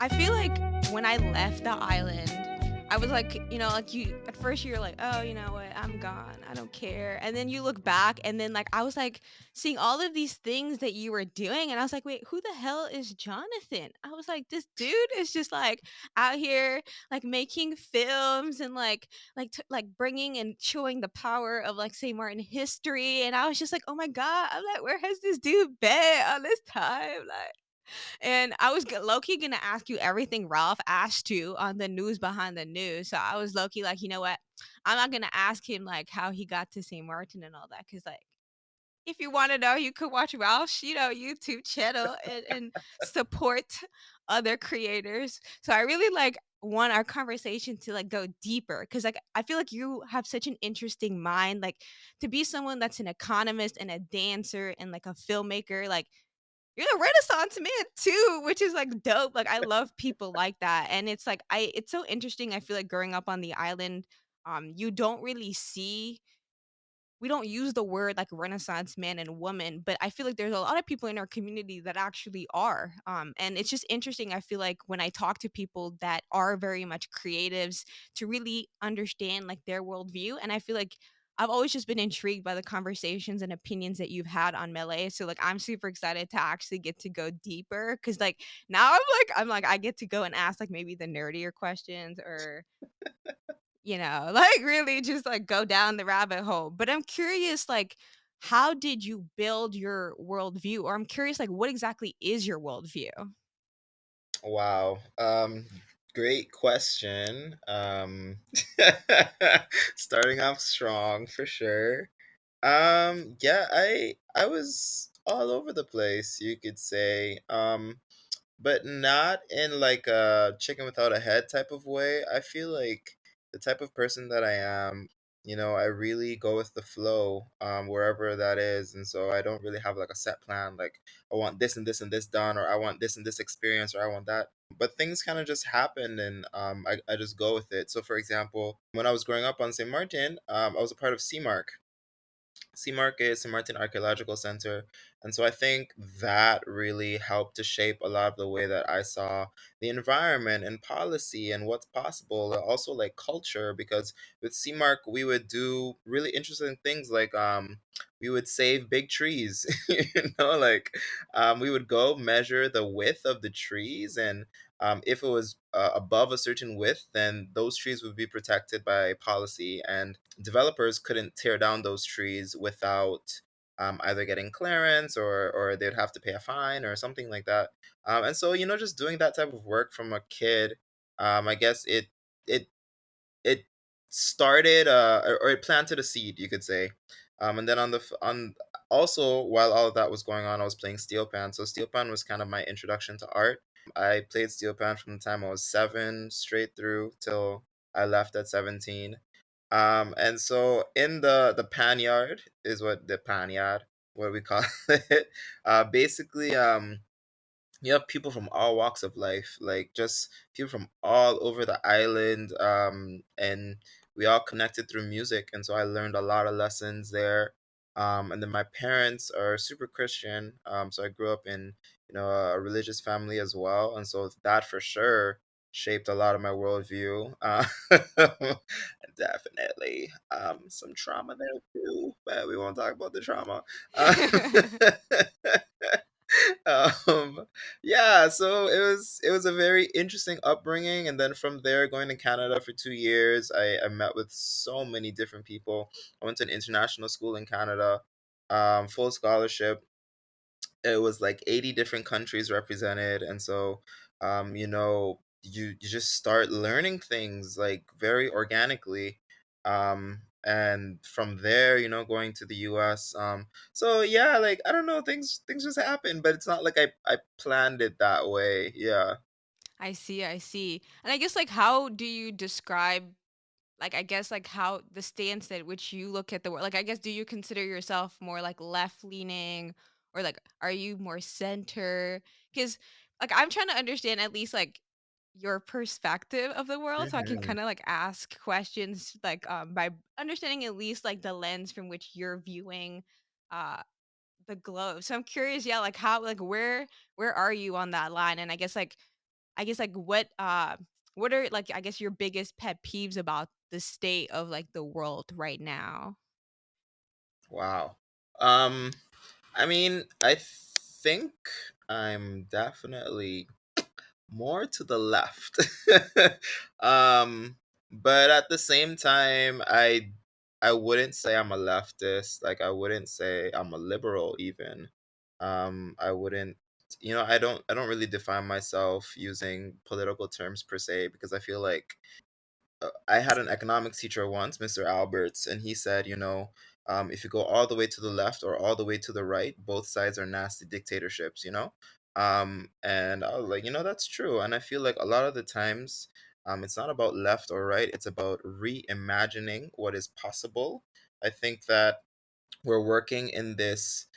I feel like when I left the island, I was like, like you at first you're like, oh, you know what, I'm gone. I don't care. And then you look back and then like I was like seeing all of these things that you were doing and I was like, wait, who the hell is Jonathan? I was like, this dude is just like out here like making films and like bringing and showing the power of like St. Martin history and I was just like, "Oh my god." I'm like, "Where has this dude been all this time?" Like and I was low key gonna ask you everything Ralph asked you on the news behind the news. So I was low key like, you know what? I'm not gonna ask him like how he got to St. Martin and all that, because like if you want to know, you could watch Ralph's, YouTube channel and support other creators. So I really like want our conversation to like go deeper because like I feel like you have such an interesting mind, like to be someone that's an economist and a dancer and like a filmmaker, like you're the Renaissance man too, which is like dope. Like I love people like that. And it's like it's so interesting. I feel like growing up on the island, you don't really see we don't use the word like Renaissance man and woman, but I feel like there's a lot of people in our community that actually are. And it's just interesting. I feel like when I talk to people that are very much creatives to really understand like their worldview. And I feel like I've always just been intrigued by the conversations and opinions that you've had on Mèlé. So like I'm super excited to actually get to go deeper because like now I'm like I get to go and ask like maybe the nerdier questions or like really just like go down the rabbit hole. But I'm curious, like, how did you build your worldview? Or I'm curious, like, what exactly is your worldview? Wow. Great question. Starting off strong for sure. Yeah, I was all over the place, you could say. But not in like a chicken without a head type of way. I feel like the type of person that I am, I really go with the flow, wherever that is. And so I don't really have like a set plan, like I want this and this and this done, or I want this and this experience, or I want that. But things kind of just happen and I just go with it. So for example, when I was growing up on St. Martin, I was a part of CMARC. CMARC is St. Martin Archaeological Center. And so I think that really helped to shape a lot of the way that I saw the environment and policy and what's possible, and also like culture, because with CMARC we would do really interesting things like we would save big trees, like we would go measure the width of the trees and if it was above a certain width, then those trees would be protected by policy, and developers couldn't tear down those trees without either getting clearance or they'd have to pay a fine or something like that. And so, just doing that type of work from a kid, I guess it it started or it planted a seed, you could say. And then on also while all of that was going on, I was playing steel pan. So steel pan was kind of my introduction to art. I played steel pan from the time I was 7 straight through till I left at 17. And so in the pan yard is what the pan yard, what we call it. Basically, you have people from all walks of life, like just people from all over the island, and we all connected through music. And so I learned a lot of lessons there. And then my parents are super Christian, so I grew up in a religious family as well, and so that for sure shaped a lot of my worldview. Definitely, some trauma there too, but we won't talk about the trauma. Uh, um yeah, so it was a very interesting upbringing, and then from there going to Canada for 2 years, I met with so many different people. I went to an international school in Canada, full scholarship. It was like 80 different countries represented, and so you just start learning things like very organically, and from there, going to the US. So yeah, like I don't know, things just happen, but it's not like I planned it that way. Yeah. I see, I see. And I guess like how do you describe like I guess like how the stance at which you look at the world, like I guess do you consider yourself more like left leaning or like are you more center? Because like I'm trying to understand at least like your perspective of the world so I can Mhm. kind of like ask questions like by understanding at least like the lens from which you're viewing uh the globe. So I'm curious, yeah, like how like where are you on that line? And I guess like I guess like what are like I guess your biggest pet peeves about the state of like the world right now? Wow. Um, I mean, I think I'm definitely more to the left. um, but at the same time, I wouldn't say I'm a leftist. Like I wouldn't say I'm a liberal even. I wouldn't, I don't really define myself using political terms per se, because I feel like I had an economics teacher once, Mr. Alberts, and he said, if you go all the way to the left or all the way to the right, both sides are nasty dictatorships, And I was like, that's true. And I feel like a lot of the times, it's not about left or right, it's about reimagining what is possible. I think that we're working in this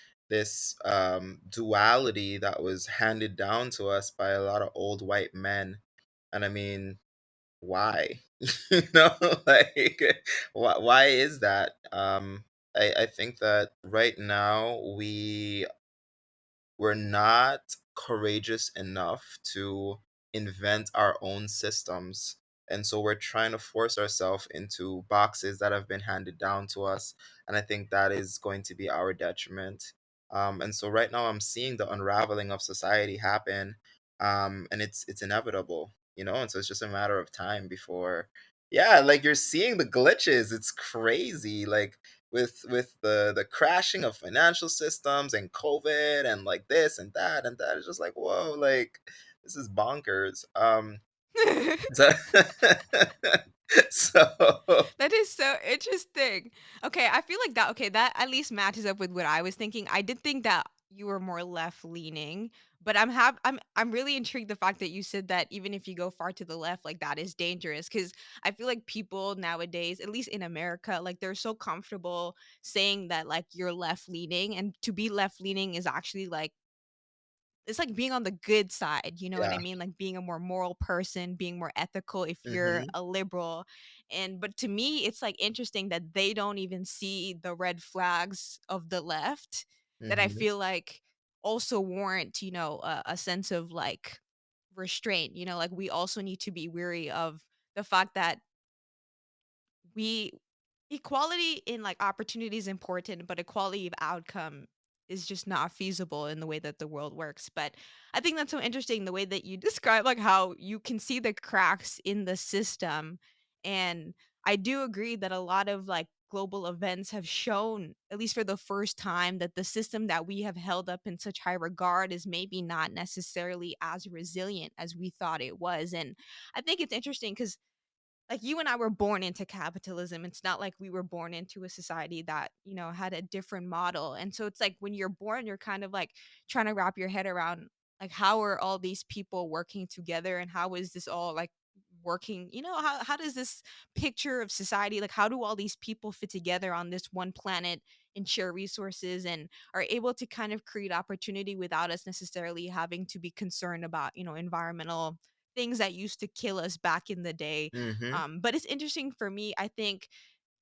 duality that was handed down to us by a lot of old white men. And I mean, why? you know like why is that? I think that right now we're not courageous enough to invent our own systems. And so we're trying to force ourselves into boxes that have been handed down to us. And I think that is going to be our detriment. And so right now I'm seeing the unraveling of society happen. And it's inevitable, and so it's just a matter of time before, yeah, like you're seeing the glitches. It's crazy. Like with the crashing of financial systems and COVID and like this and that and that. It's just like, whoa, like this is bonkers. So, so That is so interesting. Okay, I feel like that okay, that at least matches up with what I was thinking. I did think that you were more left leaning, but I'm really intrigued the fact that you said that even if you go far to the left, like that is dangerous cuz I feel like people nowadays, at least in America, like they're so comfortable saying that like you're left leaning, and to be left leaning is actually like it's like being on the good side, you know what I yeah. mean? Like being a more moral person, being more ethical if you're Mhm. a liberal. And but to me, it's like interesting that they don't even see the red flags of the left that I Mhm. feel like also warrant, a sense of like restraint, like we also need to be weary of the fact that we equality in like opportunity is important, but equality of outcome is just not feasible in the way that the world works. But I think that's so interesting the way that you describe like how you can see the cracks in the system. And I do agree that a lot of like global events have shown, at least for the first time, that the system that we have held up in such high regard is maybe not necessarily as resilient as we thought it was. And I think it's interesting because like you and I were born into capitalism. It's not like we were born into a society that, had a different model. And so it's like when you're born, you're kind of like trying to wrap your head around like how are all these people working together and how is this all like working? How does this picture of society like how do all these people fit together on this one planet and share resources and are able to kind of create opportunity without us necessarily having to be concerned about, environmental things that used to kill us back in the day. Mhm. But it's interesting for me. I think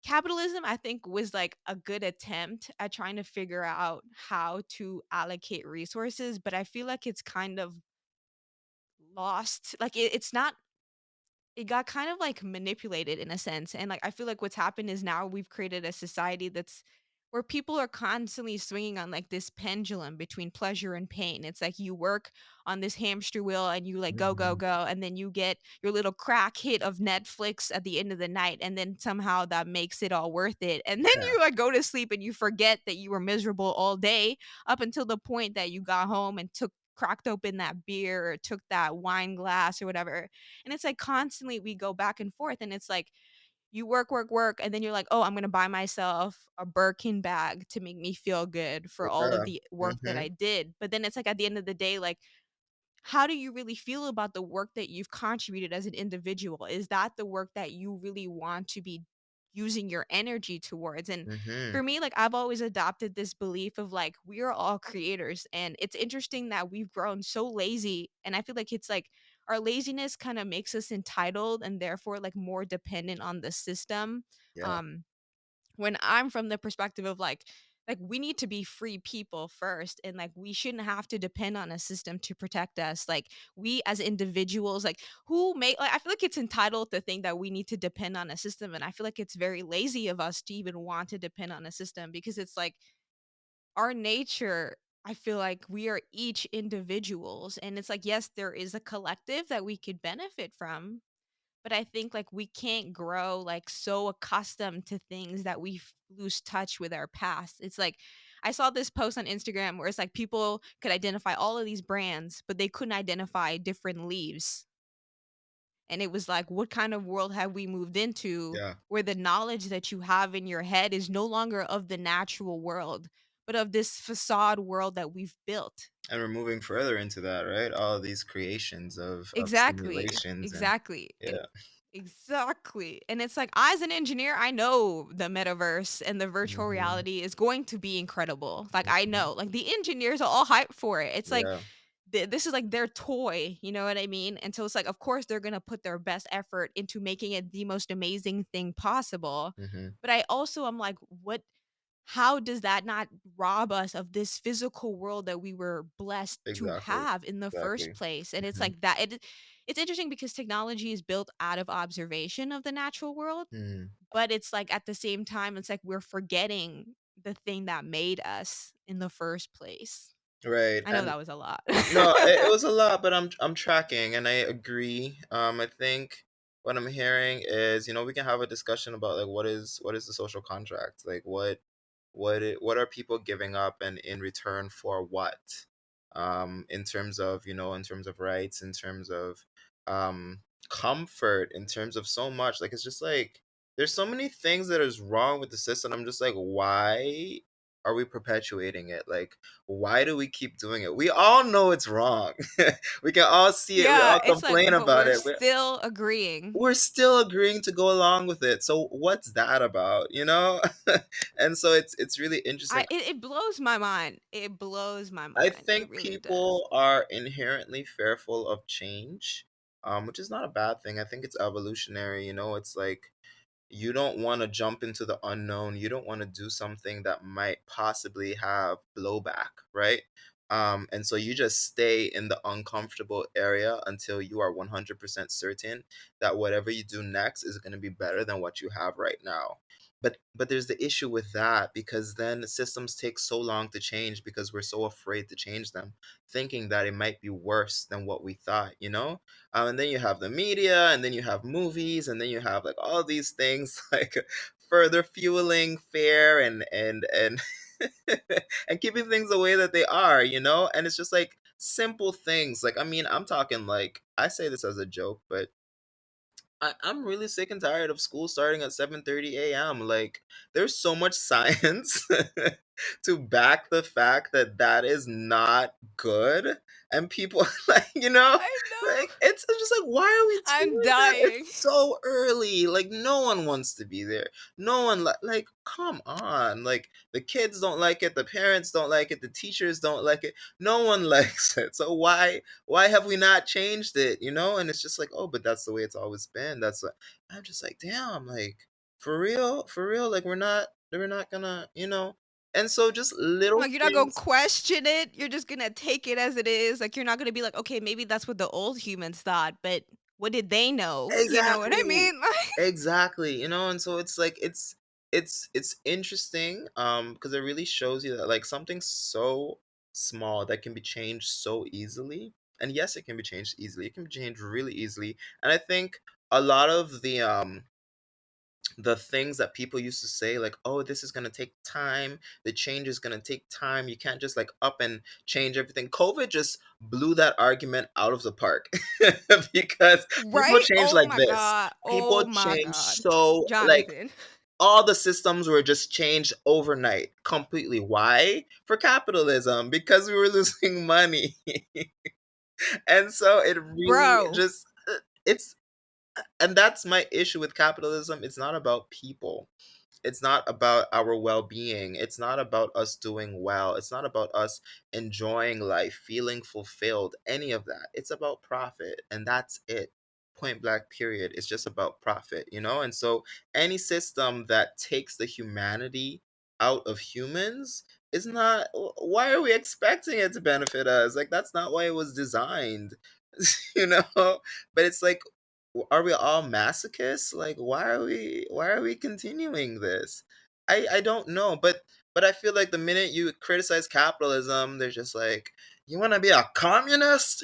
capitalism, I think, was like a good attempt at trying to figure out how to allocate resources, but I feel like it's kind of lost. Like it's not it got kind of like manipulated in a sense. And like I feel like what's happened is now we've created a society that's where people are constantly swinging on like this pendulum between pleasure and pain. It's like you work on this hamster wheel and you like go go Mhm. go and then you get your little crack hit of Netflix at the end of the night and then somehow that makes it all worth it. And then Yeah. you like go to sleep and you forget that you were miserable all day up until the point that you got home and took cracked open that beer or took that wine glass or whatever. And it's like constantly we go back and forth and it's like you work, work, work, and then you're like, "Oh, I'm gonna buy myself a Birkin bag to make me feel good for all of Yeah. the work that Mhm. I did." But then it's like at the end of the day, like how do you really feel about the work that you've contributed as an individual? Is that the work that you really want to be using your energy towards? And Mhm. for me, like I've always adopted this belief of like we are all creators. And it's interesting that we've grown so lazy. And I feel like it's like our laziness kind of makes us entitled and therefore like more dependent on the system. Yeah. Um when I'm from the perspective of like like we need to be free people first, and like we shouldn't have to depend on a system to protect us. Like we as individuals, like who make like I feel like it's entitled to think that we need to depend on a system, and I feel like it's very lazy of us to even want to depend on a system, because it's like our nature. I feel like we are each individuals, and it's like yes, there is a collective that we could benefit from, but I think like we can't grow like so accustomed to things that we lose touch with our past. It's like I saw this post on Instagram where it's like people could identify all of these brands, but they couldn't identify different leaves. And it was like, what kind of world have we moved into Yeah. where the knowledge that you have in your head is no longer of the natural world, but of this facade world that we've built? And we're moving further into that, right? All of these creations of Exactly. simulations and Exactly. And yeah. exactly. And it's like, as an engineer, I know the metaverse and the virtual Hmm. reality is going to be incredible. Like, I Hmm. know, like, the engineers are all hyped for it. It's like, Yeah. this is like their toy, you know what I mean? And so it's like, of course, they're going to put their best effort into making it the most amazing thing possible. Hmm. But I also am like, how does that not rob us of this physical world that we were blessed to Exactly. have in the first Exactly. place? And it's Hmm. like that it's interesting because technology is built out of observation of the natural world, Hmm. but it's like at the same time it's like we're forgetting the thing that made us in the first place. Right. I know And that was a lot. no, it was a lot, but I'm tracking and I agree. I think what I'm hearing is, we can have a discussion about like what is the social contract? Like what are people giving up and in return for what? In terms of, in terms of rights, in terms of um comfort, in terms of so much. Like it's just like there's so many things that is wrong with the system. I'm just like, why are we perpetuating it? Like why do we keep doing it? We all know it's wrong. We can all see it. We Yeah, all it's like, complain but about we're it. still agreeing. We're still agreeing to go along with it. So what's that about, And so it's really interesting. It blows my mind. It blows my I mind. It think really does. people are inherently fearful of change, which is not a bad thing. I think it's evolutionary. It's like you don't want to jump into the unknown. You don't want to do something that might possibly have blowback, right? And so you just stay in the uncomfortable area until you are 100% certain that whatever you do next is going to be better than what you have right now. But there's the issue with that because then systems take so long to change because we're so afraid to change them, thinking that it might be worse than what we thought. And then you have the media, and then you have movies, and then you have like all these things like further fueling fear and and keeping things the way that they are. And it's just like simple things. Like I mean, I'm talking like I say this as a joke, but I'm really sick and tired of school starting at 7:30 a.m. Like, there's so much science to back the fact that that is not good, and people I know. like it's just like, why are we I'm doing that? dying. It's so early. Like, no one wants to be there. No one like, come on. Like, the kids don't like it, the parents don't like it, the teachers don't like it. No one likes it. So why have we not changed it? And it's just like, oh, but that's the way it's always been. That's what I'm just like, damn, like for real, like we're not gonna. And so just little Like, you're not gonna things. question it. You're just gonna take it as it is. Like, you're not gonna be like, okay, maybe that's what the old humans thought, but what did they know? You know what I Exactly. mean? Exactly. And so it's like it's interesting because it really shows you that like something so small that can be changed so easily. And yes, it can be changed easily. It can be changed really easily. And I think a lot of the things that people used to say like, oh, this is going to take time, the change is going to take time, you can't just like up and change everything. COVID just blew that argument out of the park because people Right? change like this. People Oh my change god. so like Jonathan. all the systems were just changed overnight completely. Why? For capitalism, because we were losing money. And so it really Bro. just it's and that's my issue with capitalism. It's not about people. It's not about our well-being. It's not about us doing well. It's not about us enjoying life, feeling fulfilled, any of that. It's about profit, and that's it. Point blank period. It's just about profit. And so any system that takes the humanity out of humans is not, why are we expecting it to benefit us? Like, that's not why it was designed. you know? But it's like, are we all masochists? Like, why are we continuing this? I don't know, but I feel like the minute you criticize capitalism, they're just like, you want to be a communist?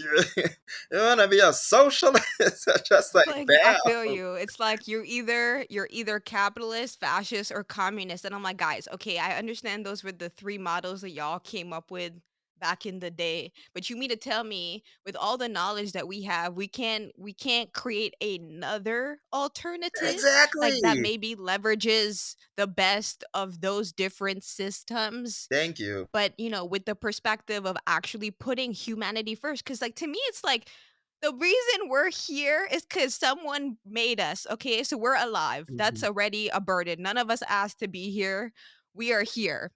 You want to be a socialist? Just like, Like, I bam. feel you. It's like you're either capitalist, fascist, or communist. And I'm like, guys, okay, I understand those were the three models that y'all came up with back in the day. But you mean to tell me, with all the knowledge that we have, we can't create another alternative like that Exactly. maybe leverages the best of those different systems, Thank you. but with the perspective of actually putting humanity first. Because like, to me, it's like the reason we're here is because someone made us. Okay, so we're alive. That's Mhm. already a burden. None of us asked to be here. We are here.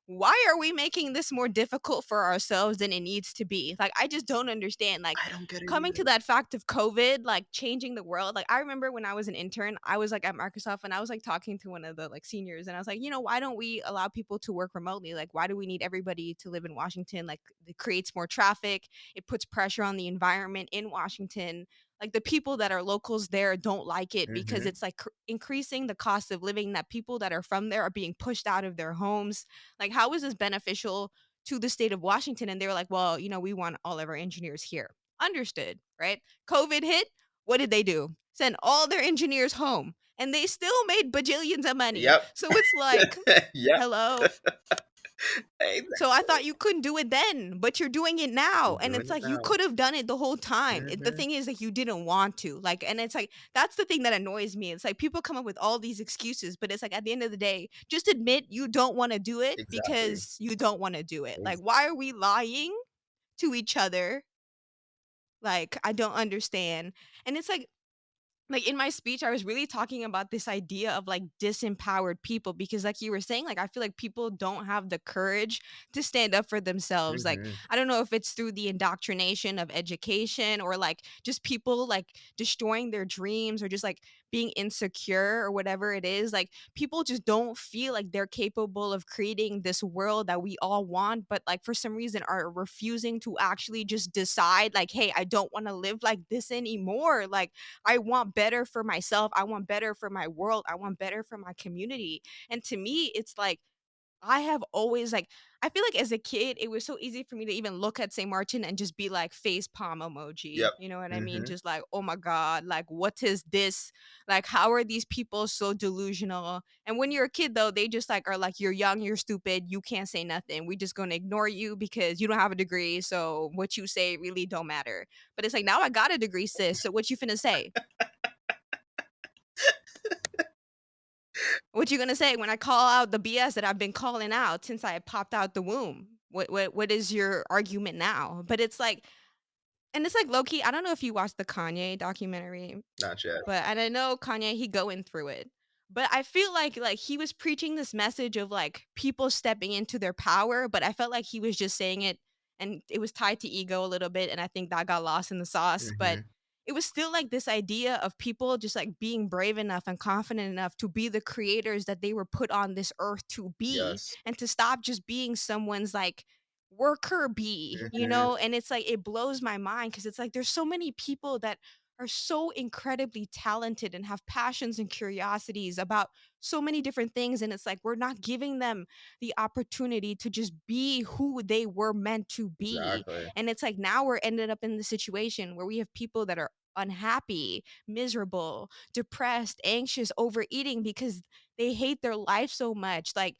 Why are we making this more difficult for ourselves than it needs to be? Like, I just don't understand. Like, I don't get it coming to either. that fact of COVID, like changing the world. Like, I remember when I was an intern, I was like at Microsoft and I was like talking to one of the like seniors and I was like, why don't we allow people to work remotely? Like, why do we need everybody to live in Washington? Like, it creates more traffic, it puts pressure on the environment in Washington. Like, the people that are locals there don't like it because Hmm. it's like increasing the cost of living, that people that are from there are being pushed out of their homes. Like, how is this beneficial to the state of Washington? And they were like, well, we want all of our engineers here. Understood, right? COVID hit. What did they do? Send all their engineers home. And they still made bajillions of money. Yep. So it's like, Yep. hello. So I Exactly. thought you couldn't do it then, but you're doing it now. You're And doing it's it like you now. could have done it the whole time. The Hmm. thing is that you didn't want to. Like, and it's like that's the thing that annoys me. It's like people come up with all these excuses, but it's like at the end of the day, just admit you don't want to do it Exactly. because you don't want to do it. Like, Ex- why are we lying to each other? Like, I don't understand. And it's like in my speech I was really talking about this idea of like disempowered people, because like you were saying, like I feel like people don't have the courage to stand up for themselves. Like, mhm. I don't know if it's through the indoctrination of education or like just people like destroying their dreams or just like being insecure or whatever it is. Like, people just don't feel like they're capable of creating this world that we all want, but like for some reason are refusing to actually just decide like, hey, I don't want to live like this anymore. Like, I want better for myself. I want better for my world. I want better for my community. And to me, it's like I have always like I feel like as a kid, it was so easy for me to even look at St. Martin and just be like face palm emoji. Yep. You know what I mean? Hmm. Just like, oh my God, like what is this? Like, how are these people so delusional? And when you're a kid though, they just like are like, you're young, you're stupid, you can't say nothing. We just gonna ignore you because you don't have a degree. So what you say really don't matter. But it's like now I got a degree, sis. So what you finna say? What you gonna say when I call out the BS that I've been calling out since I popped out the womb? What is your argument now? But it's like, and it's like low key. I don't know if you watched the Kanye documentary, Not yet. but and I know Kanye, he going through it. But I feel like he was preaching this message of like people stepping into their power, but I felt like he was just saying it and it was tied to ego a little bit, and I think that got lost in the sauce. But Hmm. it was still like this idea of people just like being brave enough and confident enough to be the creators that they were put on this earth to be, Yes. and to stop just being someone's like worker bee, Hmm. and it's like it blows my mind because it's like there's so many people that are so incredibly talented and have passions and curiosities about so many different things, and it's like we're not giving them the opportunity to just be who they were meant to be. Exactly. And it's like now we're ended up in the situation where we have people that are unhappy, miserable, depressed, anxious, overeating because they hate their life so much. Like,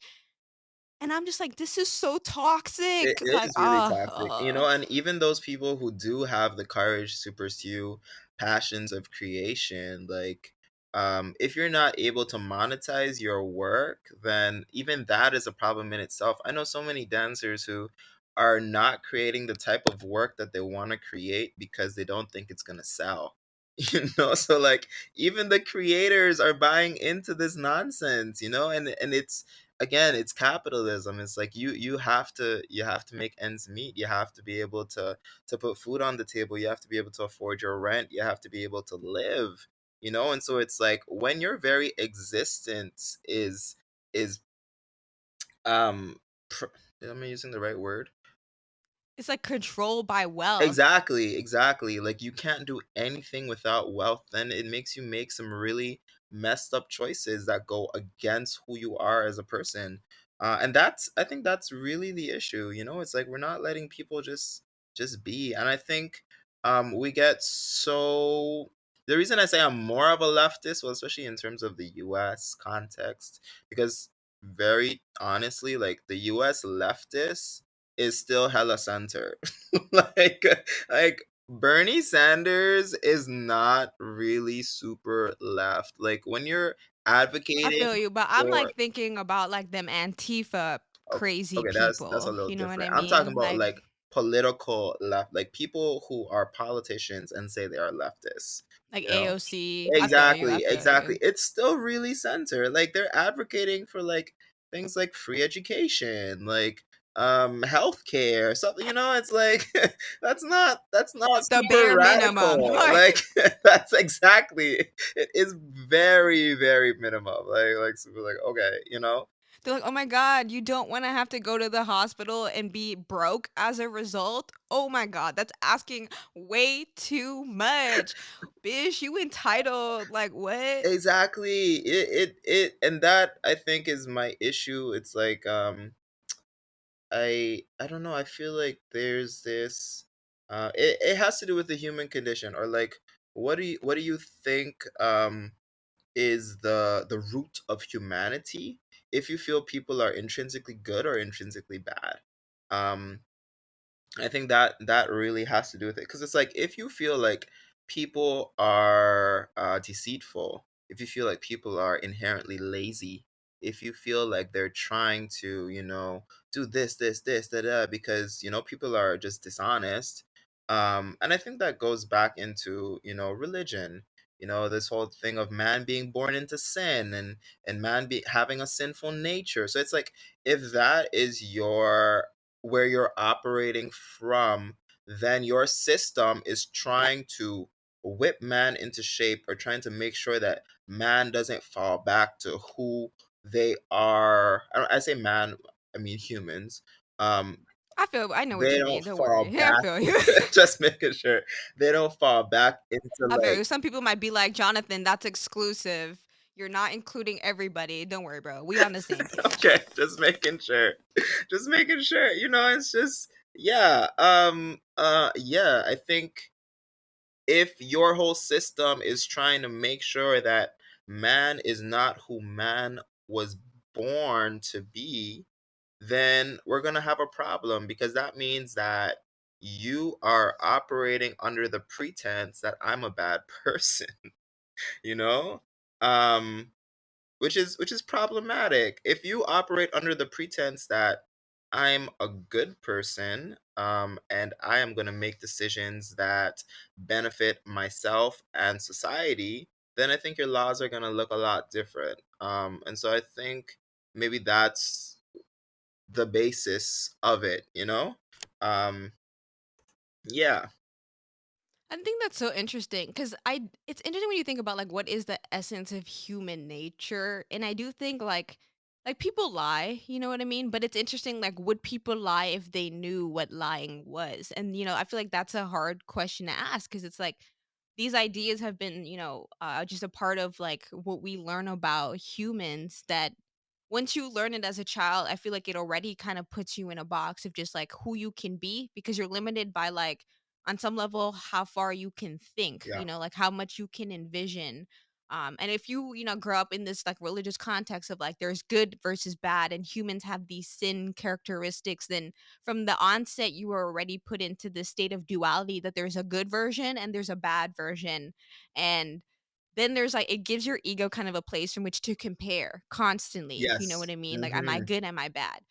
and I'm just like, this is so It toxic. Like, is really toxic, and even those people who do have the courage to pursue passions of creation, like, if you're not able to monetize your work, then even that is a problem in itself. I know so many dancers who are not creating the type of work that they want to create because they don't think it's gonna sell. So like even the creators are buying into this nonsense, and it's, again, it's capitalism. It's like you have to make ends meet. You have to be able to put food on the table. You have to be able to afford your rent. You have to be able to live. And so it's like when your very existence is um pr- am I using the right word? It's like controlled by wealth. Exactly, exactly. Like you can't do anything without wealth. Then it makes you make some really messed up choices that go against who you are as a person. And that's I think that's really the issue. You know, it's like we're not letting people just be. And I think we get so the reason I say I'm more of a leftist, well, especially in terms of the US context, because very honestly, like the US leftist is still hella center. like like Bernie Sanders is not really super left. Like when you're I advocating feel you, but I'm for like thinking about like them Antifa oh, crazy okay, that's a people. little You know what I different. I'm talking mean? about Like like political left, like people who are politicians and say they are leftists. like You know, AOC. I feel you. I exactly, feel exactly. you. It's still really center. Like they're advocating for like things like free education, like healthcare, something, you know, it's like that's not The super bare minimum. radical. Like Like that's exactly it is very, very minimum. Like super like okay, you know? they're like, "Oh my god, you don't want to have to go to the hospital and be broke as a result?" Oh my god, that's asking way too much. Bitch, you entitled. Like what? Exactly. It and that I think is my issue. It's like I don't know, I feel like there's this it has to do with the human condition, or like what do you think is the root of humanity, if you feel people are intrinsically good or intrinsically bad. Um I think that that really has to do with it, because it's like if you feel like people are deceitful, if you feel like people are inherently lazy, if you feel like they're trying to, do this, da da, because people are just dishonest. And I think that goes back into religion. This whole thing of man being born into sin, and man be having a sinful nature. So it's like if that is your where you're operating from, then your system is trying to whip man into shape, or trying to make sure that man doesn't fall back to who they are. I say man, I mean humans. Um, I know what they you don't mean. Don't fall worry. I back. feel you. Just making sure they don't fall back into I feel like you. Some people might be like, "Jonathan, that's exclusive. You're not including everybody." Don't worry, bro. We on the same page. okay, just making sure. Just making sure. It's just yeah. Yeah, I think if your whole system is trying to make sure that man is not who man was born to be, then we're going to have a problem, because that means that you are operating under the pretense that I'm a bad person, you know? Um which is problematic. If you operate under the pretense that I'm a good person, and I am going to make decisions that benefit myself and society, then I think your laws are going to look a lot different. And so I think maybe that's the basis of it. Um, yeah, I think that's so interesting because it's interesting when you think about like what is the essence of human nature, and I do think like people lie, you know what I mean? But it's interesting, like would people lie if they knew what lying was? And I feel like that's a hard question to ask because it's like these ideas have been just a part of like what we learn about humans that once you learn it as a child, I feel like it already kind of puts you in a box of just like who you can be because you're limited by like on some level how far you can think, yeah, like how much you can envision. And if you grow up in this like religious context of like there's good versus bad and humans have these sin characteristics, then from the onset you were already put into this state of duality that there's a good version and there's a bad version. And then there's like it gives your ego kind of a place from which to compare constantly. You know yes, what I mean? Like, am I mm-hmm. good? Am I bad?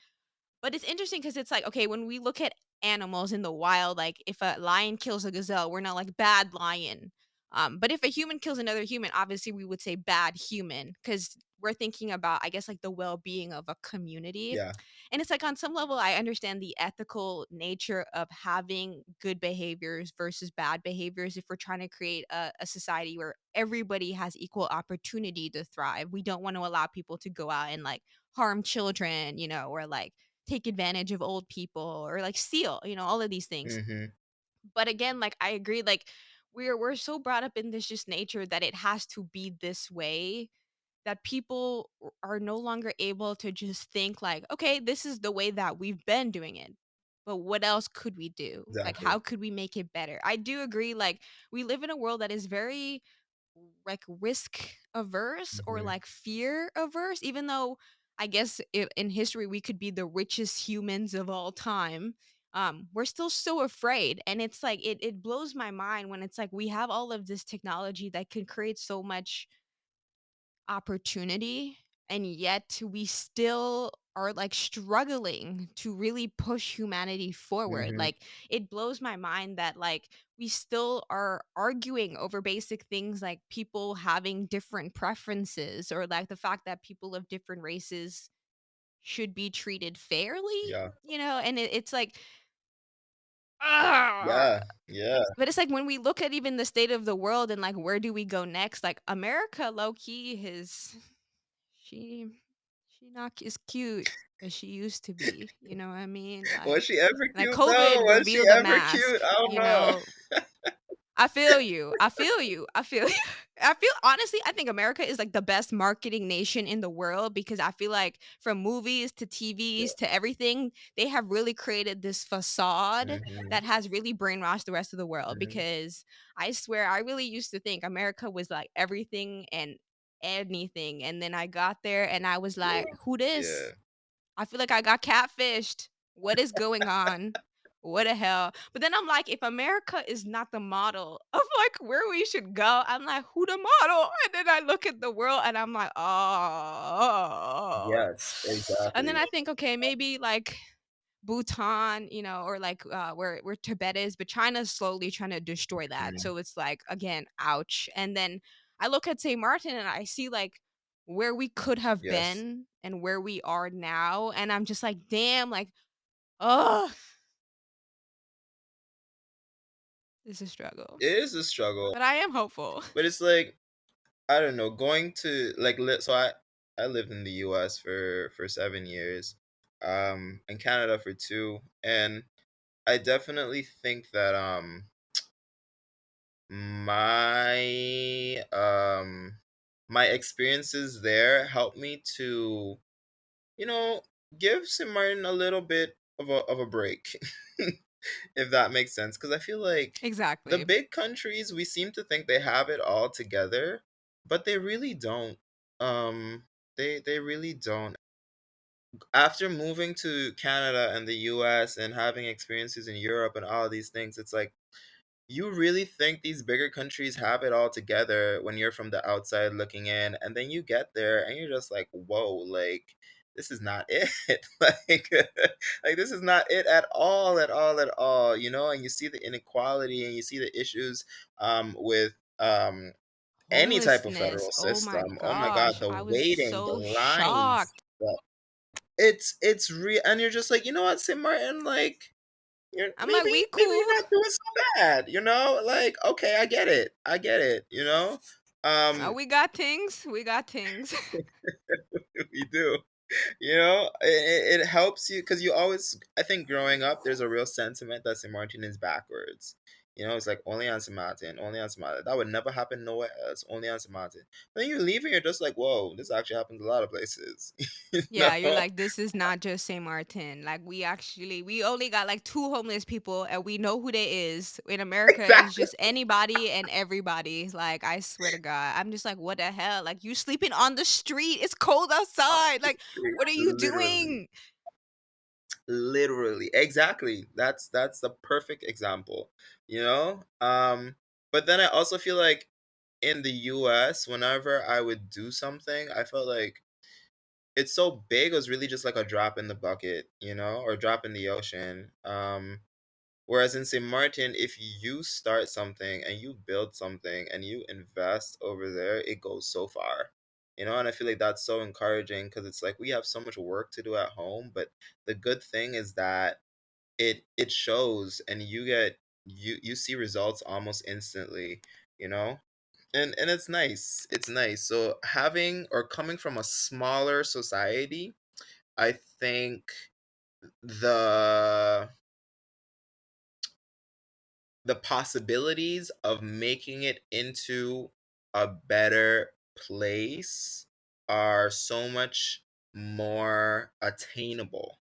But it's interesting because it's like, okay, when we look at animals in the wild, like if a lion kills a gazelle, we're not like bad lion. But if a human kills another human, obviously we would say bad human because we're thinking about, I guess, like the well being of a community. Yeah. And it's like on some level, I understand the ethical nature of having good behaviors versus bad behaviors if we're trying to create a society where everybody has equal opportunity to thrive. We don't want to allow people to go out and like harm children, or like take advantage of old people or like steal, all of these things. Mm-hmm. But again, like I agree, like we're so brought up in this just nature that it has to be this way that people are no longer able to just think like, okay, this is the way that we've been doing it. But what else could we do? Like, Exactly. how could we make it better? I do agree. Like, we live in a world that is very like risk averse or Mm-hmm. like fear averse, even though I guess in history we could be the richest humans of all time. We're still so afraid. And it's like, it blows my mind when it's like we have all of this technology that can create so much opportunity, and yet we still are like struggling to really push humanity forward. Mm-hmm. Like, it blows my mind that like we still are arguing over basic things like people having different preferences, or like the fact that people of different races should be treated fairly, Yeah. and it's like, ah. Yeah. Yeah. But it's like when we look at even the state of the world and like where do we go next, like America low key has she she not as cute as she used to be, you know what I mean? Was Like she ever like cute though? COVID Was she revealed the ever mask, cute? I don't you know. know? I feel you. I feel you. I feel you. I feel honestly, I think America is like the best marketing nation in the world because I feel like from movies to TVs to everything, they have really created this facade Mm-hmm. that has really brainwashed the rest of the world. Mm-hmm. Because I swear, I really used to think America was like everything and anything. And then I got there and I was like, who Yeah. this? I feel like I got catfished. What is going on? What the hell? But then I'm like, if America is not the model of like where we should go, I'm like, who the model? And then I look at the world and I'm like, oh. Yes, And then exactly. I think, okay, maybe like Bhutan, or like where Tibet is, but China's slowly trying to destroy that. Mm, So it's like again, ouch. And then I look at St. Martin and I see like where we could have yes. been and where we are now, and I'm just like, damn, like, oh, it's a struggle. It is a struggle, But I am hopeful. but it's like I don't know, going to like so I lived in the US for 7 years, in Canada for 2, and I definitely think that my my experiences there helped me to, you know, give St. Martin a little bit of a break. If that makes sense, because I feel like the Exactly. big countries, we seem to think they have it all together, but they really don't. They really don't. After moving to Canada and the US and having experiences in Europe and all of these things, it's like you really think these bigger countries have it all together when you're from the outside looking in, and then you get there and you're just like, whoa, like this is not it. like like this is not it at all, at all, at all, and you see the inequality and you see the issues with any type of Homelessness. federal Oh my system. Oh my god, gosh. the I was waiting, the so lines. shocked. It's real, and you're just like, you know what, St. Martin, like I'm like, maybe we you're cool. not doing so bad, like okay, I get it. I get it. Um We got things. We got things. we do. It helps you because you always, I think growing up there's a real sentiment that St. Martin is backwards. It's like only on St. Martin, only on St. Martin. That would never happen nowhere else, only on St. Martin. Then you leave and you're just like, whoa, this actually happens a lot of places. you Yeah, you're know like, this is not just St. Martin. Like, we only got like two homeless people and we know who they is. In America, it's exactly. just anybody and everybody. Like, I swear to God. I'm just like, what the hell? Like, you sleeping on the street. It's cold outside. Like, what are you Literally. doing? Literally, exactly. That's the perfect example. But then I also feel like in the US, whenever I would do something, I felt like it's so big, it was really just like a drop in the bucket, or drop in the ocean. Whereas in St. Martin, if you start something and you build something and you invest over there, it goes so far. And I feel like that's so encouraging because it's like we have so much work to do at home, but the good thing is that it shows and you see results almost instantly, you know? And it's nice. It's nice. So having or coming from a smaller society, I think the the possibilities of making it into a better place are so much more attainable.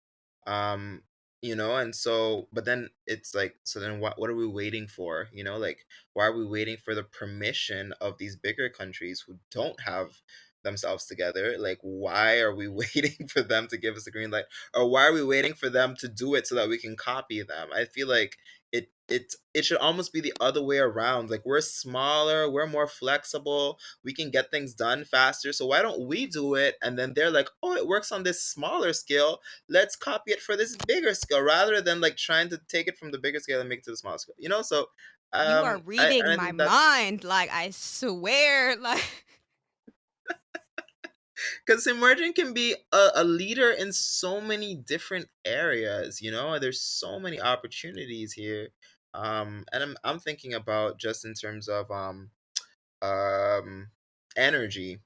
um and so but then it's like, so then what are we waiting for? Like, why are we waiting for the permission of these bigger countries who don't have themselves together? Like, why are we waiting for them to give us the green light, or why are we waiting for them to do it so that we can copy them? I feel like it should almost be the other way around. Like, we're smaller, we're more flexible, we can get things done faster, so why don't we do it? And then they're like, oh, it works on this smaller scale, let's copy it for this bigger scale, rather than like trying to take it from the bigger scale and make it to the small scale. So You are reading I my think that's mind, like I swear, like because emerging can be a leader in so many different areas. There's so many opportunities here. And I'm thinking about just in terms of um energy,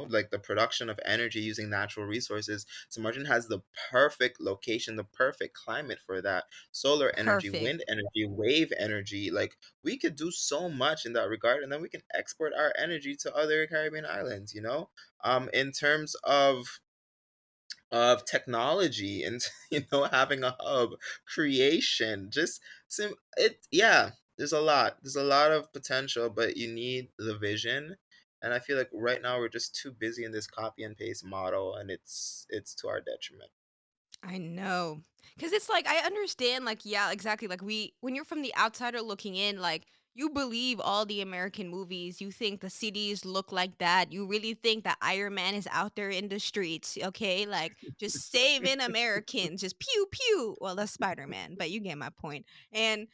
like the production of energy using natural resources. So Martin has the perfect location, the perfect climate for that. Solar energy, perfect. wind energy, wave energy. Like, we could do so much in that regard, and then we can export our energy to other Caribbean islands. In terms of technology and having a hub, creation, just yeah, there's a lot of potential, but you need the vision. And I feel like right now we're just too busy in this copy and paste model, and it's to our detriment. I know. Cuz it's like I understand like yeah, exactly. Like when you're from the outsider looking in, like you believe all the American movies, you think the cities look like that. You really think that Iron Man is out there in the streets, okay? Like just saving Americans, just pew pew. Well, that's Spider-Man, but you get my point. And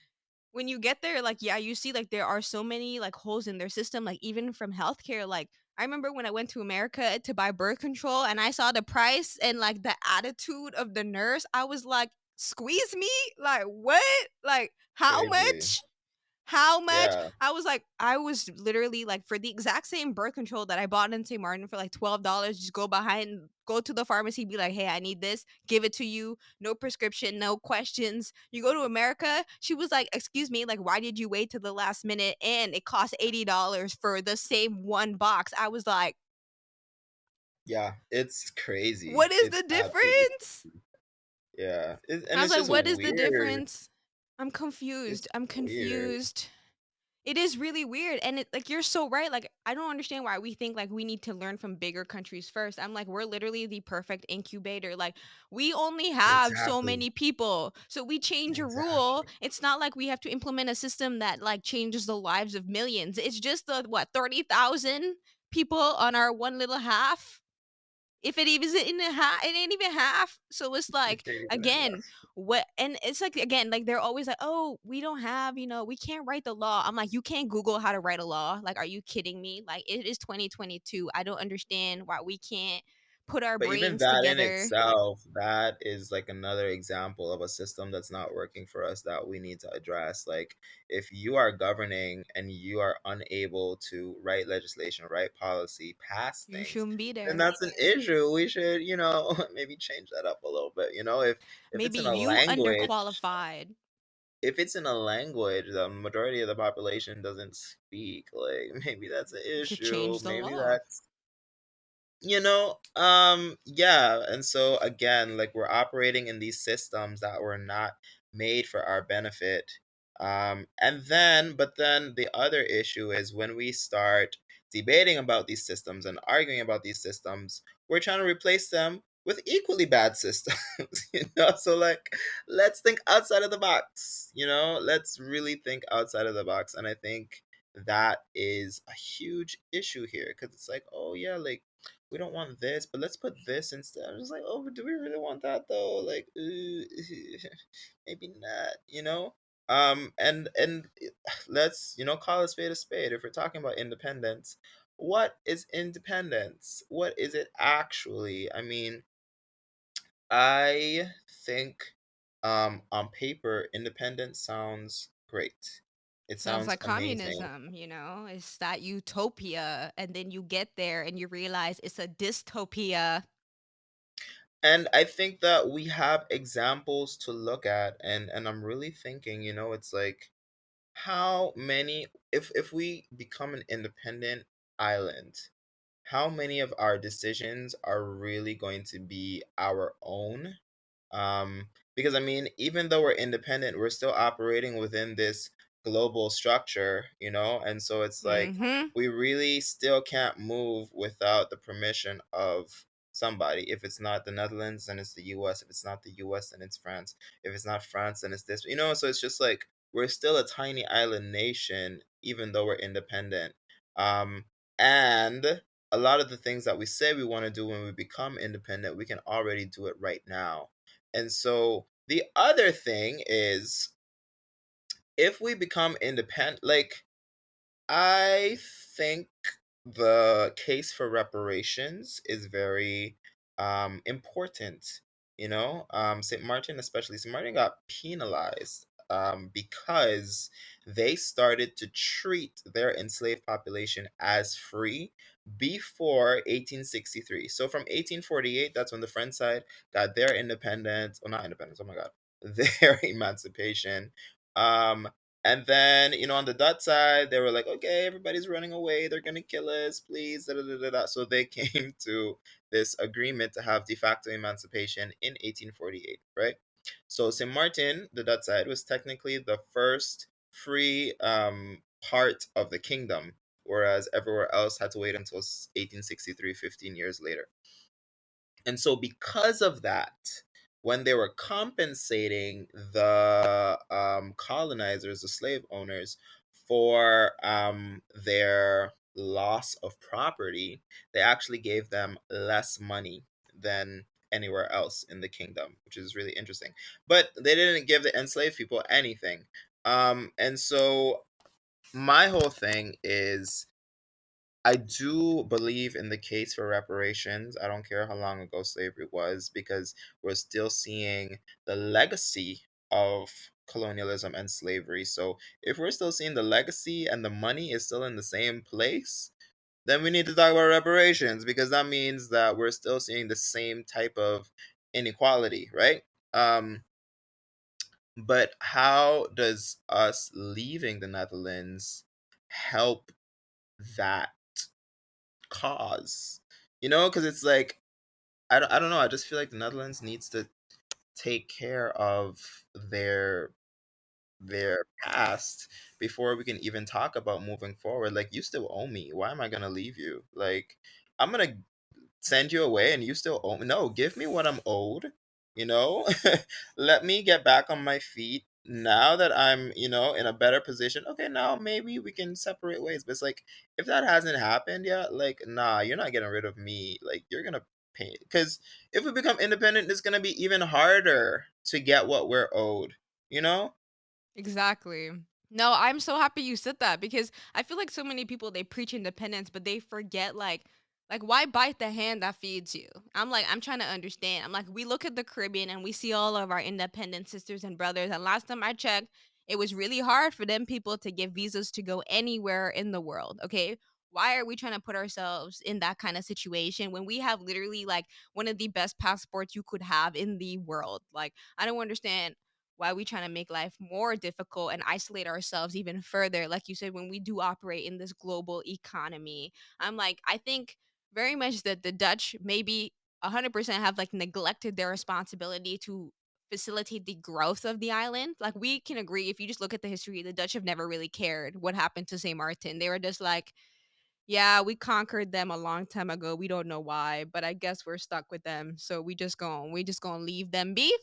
when you get there, like, yeah, you see like there are so many like holes in their system, like even from healthcare. Like I remember when I went to America to buy birth control and I saw the price and like the attitude of the nurse, I was like, squeeze me? Like what? Like how Crazy. much? How much? Yeah. I was like, I was literally like, for the exact same birth control that I bought in St. Martin for like $12, just go to the pharmacy, be like, hey, I need this, give it to you, no prescription, no questions. You go to America, she was like, excuse me, like, why did you wait to the last minute? And it cost $80 for the same one box. I was like, Yeah, it's crazy. what is It's the absolutely difference? crazy. Yeah, and I was it's like, just what is the weird. difference? I'm confused. It's I'm weird. confused. It is really weird, and it like, you're so right, like, I don't understand why we think, like, we need to learn from bigger countries first. I'm like, we're literally the perfect incubator, like, we only have so Exactly. many people, so we change a rule, Exactly. it's not like we have to implement a system that, like, changes the lives of millions. It's just the, what, 30,000 people on our one little half? If it even isn't in a half, it ain't even half. So it's It's like, crazy. again, what, and it's like, again, like they're always like, oh, we don't have, we can't write the law. I'm like, you can't Google how to write a law. Like, are you kidding me? Like, it is 2022. I don't understand why we can't put our But even brains that in together. itself, that is like another example of a system that's not working for us that we need to address. Like, if you are governing and you are unable to write legislation, write policy, pass You things, shouldn't be then there. that's an issue. We should, maybe change that up a little bit. If it's Maybe in a you language, underqualified. the majority of the population doesn't speak, like, maybe that's an You should issue. change the Maybe law. that's yeah. And so again, like, we're operating in these systems that were not made for our benefit. But then the other issue is when we start debating about these systems and arguing about these systems, we're trying to replace them with equally bad systems. So, like, let's think outside of the box. Let's really think outside of the box. And I think that is a huge issue here, because it's like, oh yeah, like, we don't want this, but let's put this instead. I'm just like, oh, but do we really want that though? Like, maybe not. And let's, call a spade a spade. If we're talking about independence, what is independence? What is it actually? I mean, I think, on paper, independence sounds great. It Sounds sounds like amazing. communism, it's that utopia, and then you get there and you realize it's a dystopia. And I think that we have examples to look at, and I'm really thinking, it's like, how many, if we become an independent island, how many of our decisions are really going to be our own? Because I mean, even though we're independent, we're still operating within this global structure, and so it's like Mhm. we really still can't move without the permission of somebody. If it's not the Netherlands, then it's the US. If it's not the US, then it's France. If it's not France, then it's this. So it's just like we're still a tiny island nation, even though we're independent. Um, and a lot of the things that we say we want to do when we become independent, we can already do it right now. And so the other thing is, if we become independent, like, I think the case for reparations is very important. St. Martin, especially, St. Martin got penalized because they started to treat their enslaved population as free before 1863. So from 1848, that's when the French side got their independence, well, not independence, oh my God, their emancipation. Um, and then, on the Dutch side, they were like, okay, everybody's running away. They're going to kill us, please. Da, da, da, da, da. So they came to this agreement to have de facto emancipation in 1848, right? So St. Martin, the Dutch side, was technically the first free part of the kingdom, whereas everywhere else had to wait until 1863, 15 years later. And so, because of that, when they were compensating the colonizers, the slave owners, for their loss of property, they actually gave them less money than anywhere else in the kingdom, which is really interesting. But they didn't give the enslaved people anything. And so, my whole thing is, I do believe in the case for reparations. I don't care how long ago slavery was, because we're still seeing the legacy of colonialism and slavery. So if we're still seeing the legacy and the money is still in the same place, then we need to talk about reparations, because that means that we're still seeing the same type of inequality, right? Um, but how does us leaving the Netherlands help that cause? Because it's like, I don't know. I just feel like the Netherlands needs to take care of their past before we can even talk about moving forward. Like, you still owe me. Why am I gonna leave you? Like, I'm gonna send you away and you still owe me. No, give me what I'm owed, you know? Let me get back on my feet now that I'm, in a better position. Okay, now maybe we can separate ways. But it's like, if that hasn't happened yet, like, nah, you're not getting rid of me. Like, you're gonna pay. Because if we become independent, it's gonna be even harder to get what we're owed, you know? Exactly. No, I'm so happy you said that because I feel like so many people they preach independence, but they forget like why bite the hand that feeds you? I'm trying to understand. I'm like we look at the Caribbean and we see all of our independent sisters and brothers, and last time I checked, it was really hard for them people to get visas to go anywhere in the world. Okay. Why are we trying to put ourselves in that kind of situation when we have literally like one of the best passports you could have in the world? Like I don't understand why we trying to make life more difficult and isolate ourselves even further, like you said, when we do operate in this global economy. I think very much that the Dutch maybe 100% have like neglected their responsibility to facilitate the growth of the island. Like we can agree, if you just look at the history, the Dutch have never really cared what happened to St. Martin. They were just like, yeah, we conquered them a long time ago, we don't know why, but I guess we're stuck with them, so we just gonna leave them be,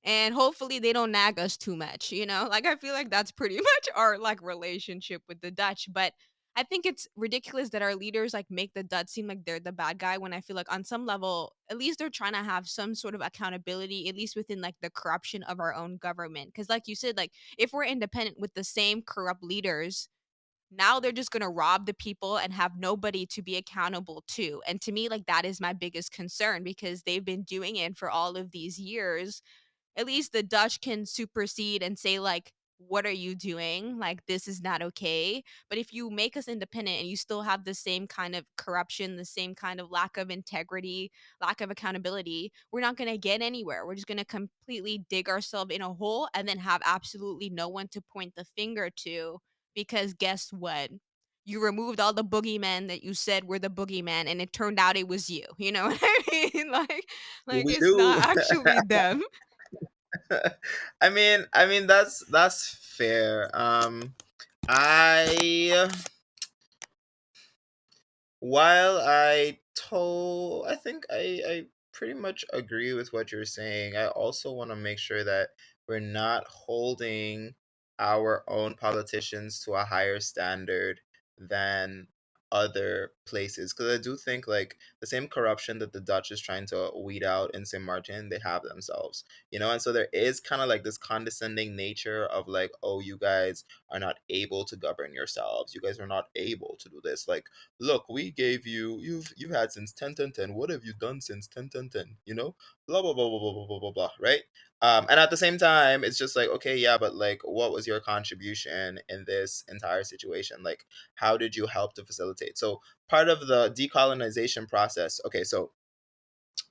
and hopefully they don't nag us too much. Like I feel like that's pretty much our like relationship with the Dutch. But I think it's ridiculous that our leaders like make the Dutch seem like they're the bad guy when I feel like on some level, at least they're trying to have some sort of accountability, at least within like the corruption of our own government. Because like you said, like if we're independent with the same corrupt leaders, now they're just gonna rob the people and have nobody to be accountable to. And to me, like that is my biggest concern because they've been doing it for all of these years. At least the Dutch can supersede and say like, what are you doing? Like this is not okay. But if you make us independent and you still have the same kind of corruption, the same kind of lack of integrity, lack of accountability, we're not going to get anywhere. We're just going to completely dig ourselves in a hole and then have absolutely no one to point the finger to because guess what? You removed all the boogeymen that you said were the boogeyman and it turned out it was you. You know what I mean? Like We it's do. not actually them. I mean that's fair. I While I think I pretty much agree with what you're saying. I also want to make sure that we're not holding our own politicians to a higher standard than other places, because I do think like the same corruption that the Dutch is trying to weed out in St. Martin, they have themselves, and so there is kind of like this condescending nature of like, oh, you guys are not able to govern yourselves, you guys are not able to do this, like, look, we gave you, you've had since 10 10 10. What have you done since 10 10 10? Blah blah blah blah blah blah blah blah blah, right? And at the same time, it's just like, okay, yeah, but like, what was your contribution in this entire situation? Like, how did you help to facilitate? So part of the decolonization process. Okay, so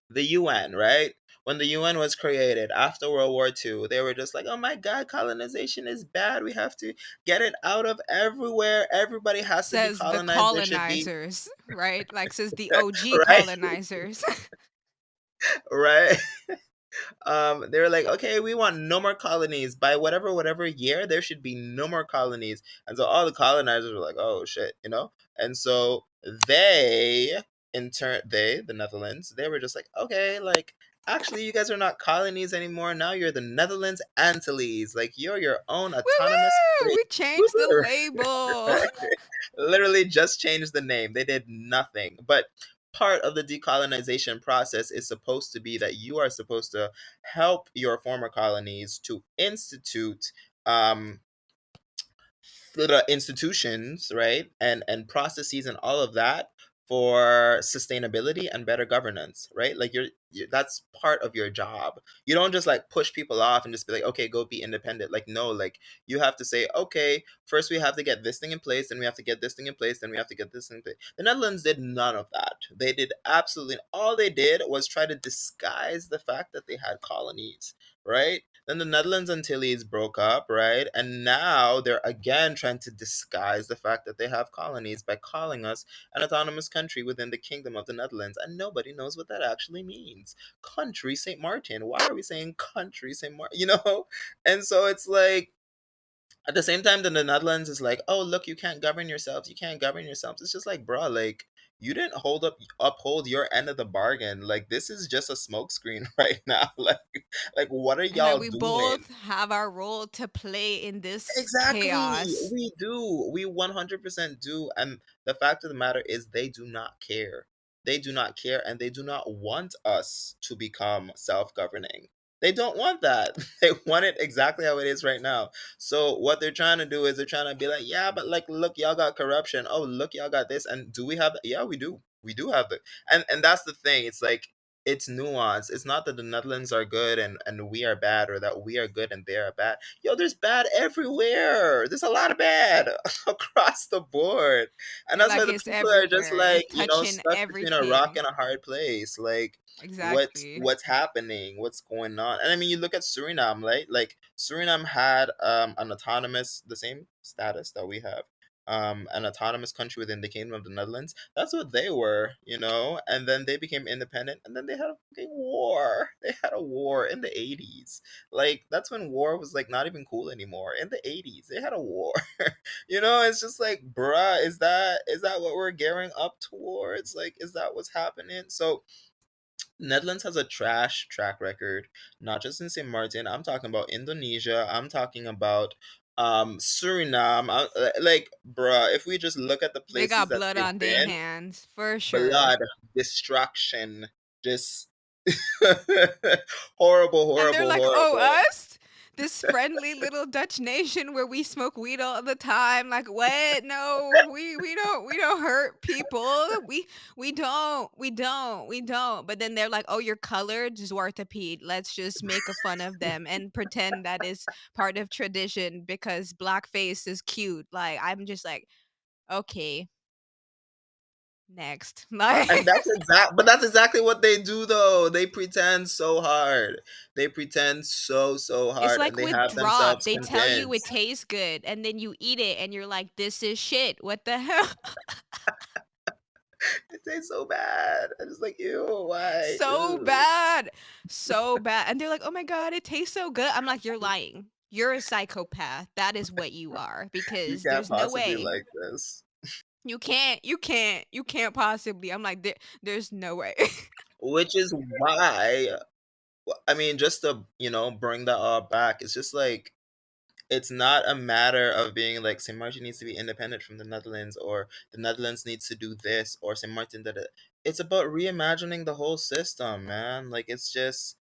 the UN, right? When the UN was created after World War II, they were just like, oh my God, colonization is bad. We have to get it out of everywhere. Everybody has to be Says the colonized. There should be, colonizers, right? Like says the OG right? colonizers. Right? They were like, okay, we want no more colonies. By whatever year, there should be no more colonies. And so all the colonizers were like, oh shit. And so they, in turn, the Netherlands, they were just like, okay, like, actually, you guys are not colonies anymore. Now you're the Netherlands Antilles. Like, you're your own Woo autonomous woo! country. We changed the Woo-hoo. label. Literally just changed the name. They did nothing. But part of the decolonization process is supposed to be that you are supposed to help your former colonies to institute um, the institutions, right, and processes and all of that for sustainability and better governance, right? Like that's part of your job. You don't just like push people off and just be like, okay, go be independent. Like, no, like you have to say, okay, first we have to get this thing in place, then we have to get this thing in place, then we have to get this thing in place. The Netherlands did none of that. They did absolutely, all they did was try to disguise the fact that they had colonies, right? Then the Netherlands Antilles broke up, right? And now they're again trying to disguise the fact that they have colonies by calling us an autonomous country within the Kingdom of the Netherlands. And nobody knows what that actually means. Country St. Martin. Why are we saying country St. Martin? And so it's like, at the same time that the Netherlands is like, oh look, you can't govern yourselves, you can't govern yourselves. It's just like, bruh, like you didn't uphold your end of the bargain. Like this is just a smokescreen right now. Like what are And that y'all we doing? both have our role to play in this Exactly. chaos. We do. We 100% do. And the fact of the matter is, they do not care. They do not care, and they do not want us to become self governing. They don't want that. They want it exactly how it is right now. So, what they're trying to do is they're trying to be like, yeah, but like, look, y'all got corruption. Oh, look, y'all got this. And do we have that? Yeah, we do. We do have it. And that's the thing. It's like, it's nuance. It's not that the Netherlands are good and we are bad, or that we are good and they are bad. Yo, there's bad everywhere. There's a lot of bad across the board. And And that's why like the it's people are just everywhere. It's like, touching stuck between a rock everything. and a hard place. Like, Exactly. what's happening? What's going on? And I mean, you look at Suriname, right? Like Suriname had an autonomous, the same status that we have. An autonomous country within the Kingdom of the Netherlands. That's what they were. And then they became independent, and then they had a fucking war. They had a war in the 80s. Like that's when war was like not even cool anymore. In the 80s, they had a war. It's just like, bruh, is that what we're gearing up towards? Like, is that what's happening? So Netherlands has a trash track record, not just in St. Martin. I'm talking about Indonesia. I'm talking about Suriname, like, bruh, if we just look at the They places got that blood they've on their been, hands for sure. blood, destruction, just horrible, And they're horrible, like, "Oh, horrible. us? This friendly little Dutch nation where we smoke weed all the time." Like, "What? No, we don't hurt people. We don't. But then they're like, "Oh, you're colored, Zwarte Piet. Let's just make a fun of them and pretend that is part of tradition because blackface is cute." Like, I'm just like, "Okay, next." Like, And that's exactly what they do though. They pretend so hard. They pretend so it's hard, and like they with have drop. themselves They tell you it convinced. tastes good, and then you eat it, and you're like, "This is shit. What the hell?" It tastes so bad. I'm just like, ew, why? So Ew. bad. So bad. And they're like, "Oh my god, it tastes so good." I'm like, "You're lying. You're a psychopath. That is what you are You because can't there's no possibly way. like this. You can't possibly." I'm like, there's no way." Which is why, I mean, just to, bring that all back, it's just like, it's not a matter of being like St. Martin needs to be independent from the Netherlands, or the Netherlands needs to do this, or St. Martin did it. It's about reimagining the whole system, man. Like, it's just,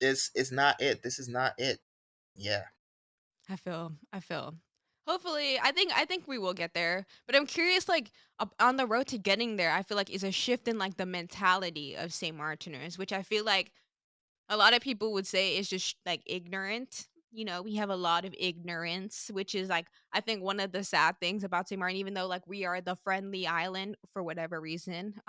it's not it. This is not it. Yeah. I feel. Hopefully, I think we will get there. But I'm curious, like on the road to getting there, I feel like is a shift in like the mentality of St. Martiners, which I feel like a lot of people would say is just like ignorant. We have a lot of ignorance, which is like I think one of the sad things about St. Martin, even though like we are the friendly island for whatever reason.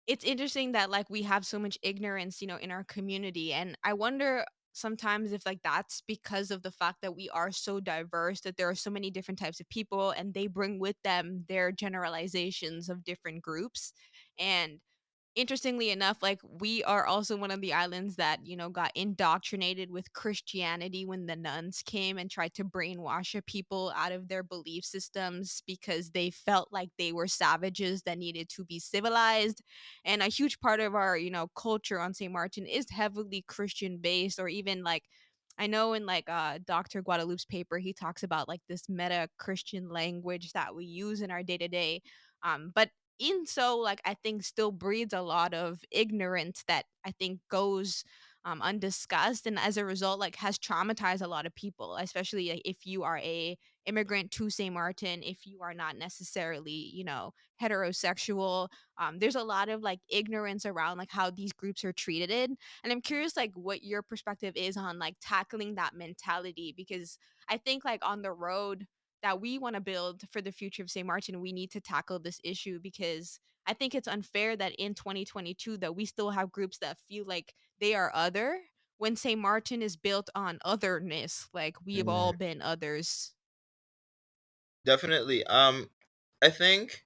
It's interesting that like we have so much ignorance, in our community. And I wonder sometimes if like that's because of the fact that we are so diverse, that there are so many different types of people and they bring with them their generalizations of different groups. And interestingly enough, like we are also one of the islands that, got indoctrinated with Christianity when the nuns came and tried to brainwash a people out of their belief systems because they felt like they were savages that needed to be civilized. And a huge part of our, culture on St. Martin is heavily Christian based, or even like I know in like Dr. Guadalupe's paper, he talks about like this meta Christian language that we use in our day to day. But in so like I think still breeds a lot of ignorance that I think goes undiscussed, and as a result like has traumatized a lot of people, especially like, if you are a immigrant to St. Martin, if you are not necessarily heterosexual. There's a lot of like ignorance around like how these groups are treated, and I'm curious like what your perspective is on like tackling that mentality, because I think like on the road that we want to build for the future of St. Martin, we need to tackle this issue because I think it's unfair that in 2022 that we still have groups that feel like they are other when St. Martin is built on otherness. Like we have all Mhm. been others. Definitely. I think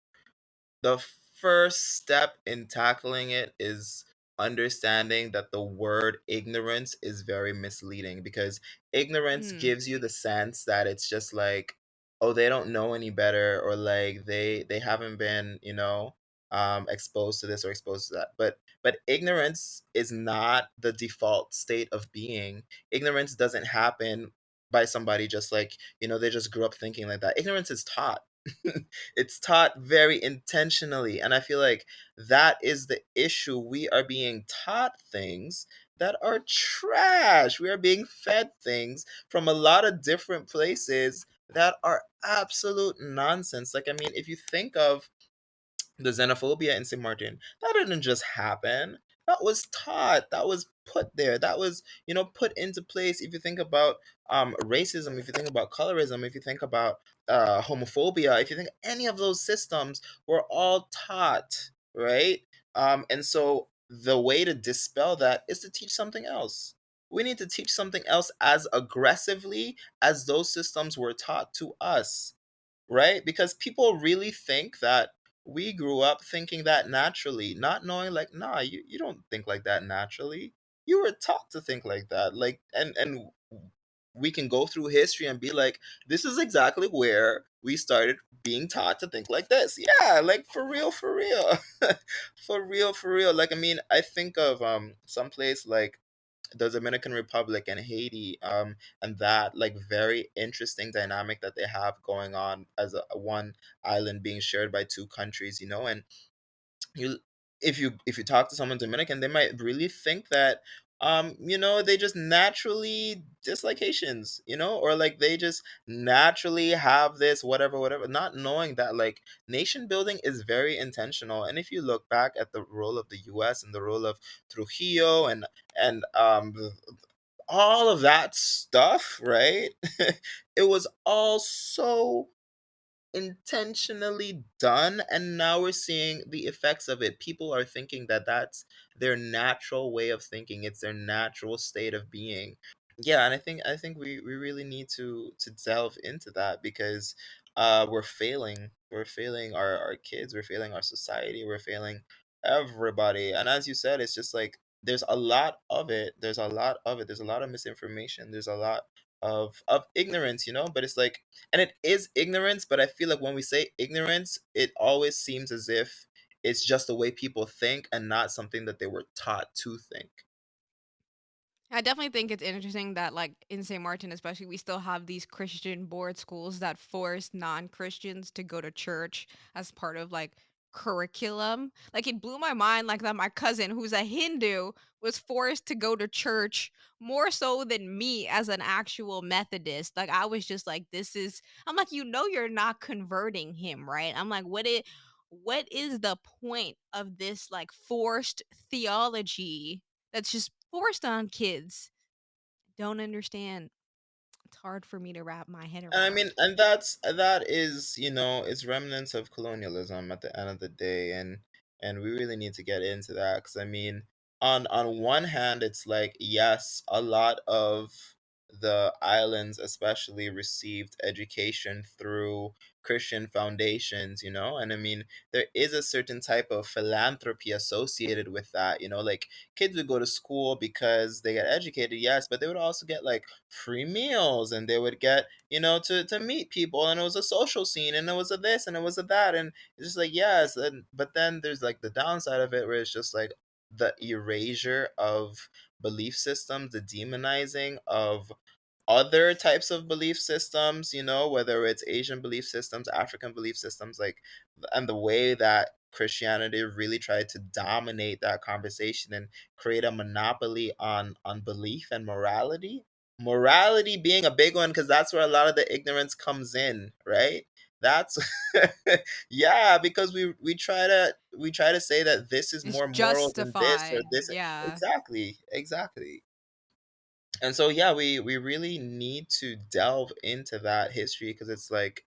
the first step in tackling it is understanding that the word ignorance is very misleading, because ignorance Mm, gives you the sense that it's just like, oh, they don't know any better, or like they haven't been, exposed to this or exposed to that. But ignorance is not the default state of being. Ignorance doesn't happen by somebody just like, they just grew up thinking like that. Ignorance is taught. It's taught very intentionally, and I feel like that is the issue. We are being taught things that are trash. We are being fed things from a lot of different places that are absolute nonsense. Like, I mean, if you think of the xenophobia in St. Martin, that didn't just happen. That was taught. That was put there. That was, put into place. If you think about racism, if you think about colorism, if you think about homophobia, if you think any of those systems were all taught, right? And so the way to dispel that is to teach something else. We need to teach something else as aggressively as those systems were taught to us, right? Because people really think that we grew up thinking that naturally, not knowing like, nah, you don't think like that naturally. You were taught to think like that. Like, and we can go through history and be like, this is exactly where we started being taught to think like this. Yeah, like for real, for real. For real, for real. Like, I mean, I think of some place like the Dominican Republic and Haiti, and that like very interesting dynamic that they have going on as a one island being shared by two countries, you know. And you if you talk to someone Dominican, they might really think that you know, they just naturally dislike Haitians, you know, or like they just naturally have this whatever whatever, not knowing that like nation building is very intentional. And if you look back at the role of the US and the role of Trujillo and all of that stuff, right? It was all so intentionally done, and now we're seeing the effects of it. People are thinking that that's their natural way of thinking, it's their natural state of being. Yeah, and I think we really need to delve into that, because we're failing our kids, we're failing our society, we're failing everybody. And as you said, it's just like there's a lot of it, there's a lot of misinformation, there's a lot of ignorance, you know. But it's like, and it is ignorance, but I feel like when we say ignorance, it always seems as if it's just the way people think and not something that they were taught to think. I definitely think it's interesting that, like, in St. Martin, especially, we still have these Christian board schools that force non-Christians to go to church as part of like curriculum. Like, it blew my mind, like, that my cousin, who's a Hindu, was forced to go to church more so than me as an actual Methodist. Like, I was just like, this is, I'm like, you know, you're not converting him, right? I'm like, what is the point of this like forced theology that's just forced on kids? Don't understand. It's hard for me to wrap my head And I mean, around. and that is, you know, it's remnants of colonialism at the end of the day. And we really need to get into that, because I mean, on one hand, it's like, yes, a lot of the islands especially received education through Christian foundations, you know. And I mean, there is a certain type of philanthropy associated with that, you know. Like, kids would go to school because they get educated, yes, but they would also get like free meals, and they would get, you know, to meet people, and it was a social scene, and it was a this and it was a that. And it's just like, yes. And but then there's like the downside of it, where it's just like the erasure of belief systems, the demonizing of other types of belief systems, you know, whether it's Asian belief systems, African belief systems, like, and the way that Christianity really tried to dominate that conversation and create a monopoly on belief and morality. Morality being a big one, because that's where a lot of the ignorance comes in, right? That's yeah, because we try to say that this is It's more moral than this, or justified. this. Yeah. Exactly, exactly. And so yeah, we really need to delve into that history, because it's like,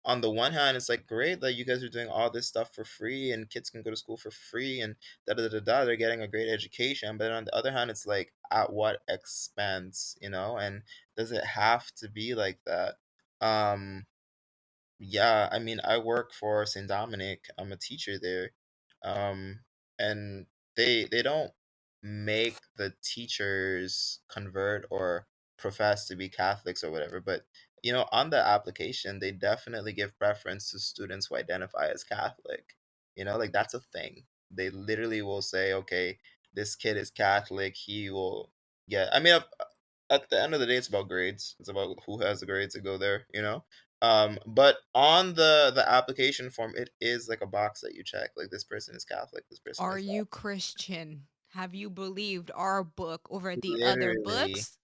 on the one hand, it's like great that you guys are doing all this stuff for free and kids can go to school for free and da da da da, they're getting a great education. But on the other hand, it's like, at what expense, you know? And does it have to be like that? Um yeah, I mean, I work for St. Dominic. I'm a teacher there. Um, and they don't make the teachers convert or profess to be Catholics or whatever, but you know, on the application, they definitely give preference to students who identify as Catholic. You know, like that's a thing. They literally will say, okay, this kid is Catholic, he will get, I mean, at the end of the day, it's about grades. It's about who has the grades to go there, you know? But on the application form, it is like a box that you check, like this person is Catholic, this person Are is you not. Christian? Have you believed our book over the other Literally, books?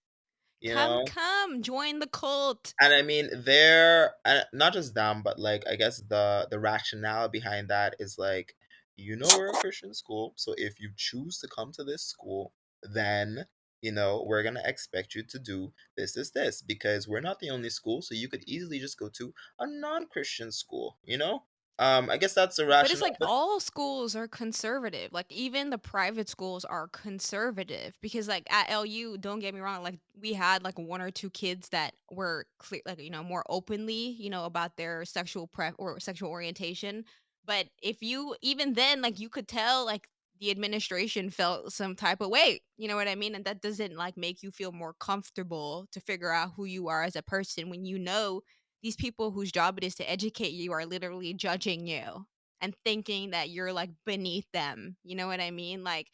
you Come, know. come, join the cult. And I mean, they're not just them, but like I guess the rationale behind that is like, you know, we're a Christian school, so if you choose to come to this school, then you know we're gonna expect you to do this, because we're not the only school, so you could easily just go to a non-Christian school, you know. I guess that's the But it's rationale, like but all schools are conservative. Like even the private schools are conservative because like at LU, don't get me wrong, like we had like one or two kids that were clear like more openly, about their sexual prep or sexual orientation. But if you even then like you could tell like the administration felt some type of way, you know what I mean? And that doesn't like make you feel more comfortable to figure out who you are as a person when you know these people whose job it is to educate you are literally judging you and thinking that you're like beneath them. You know what I mean? Like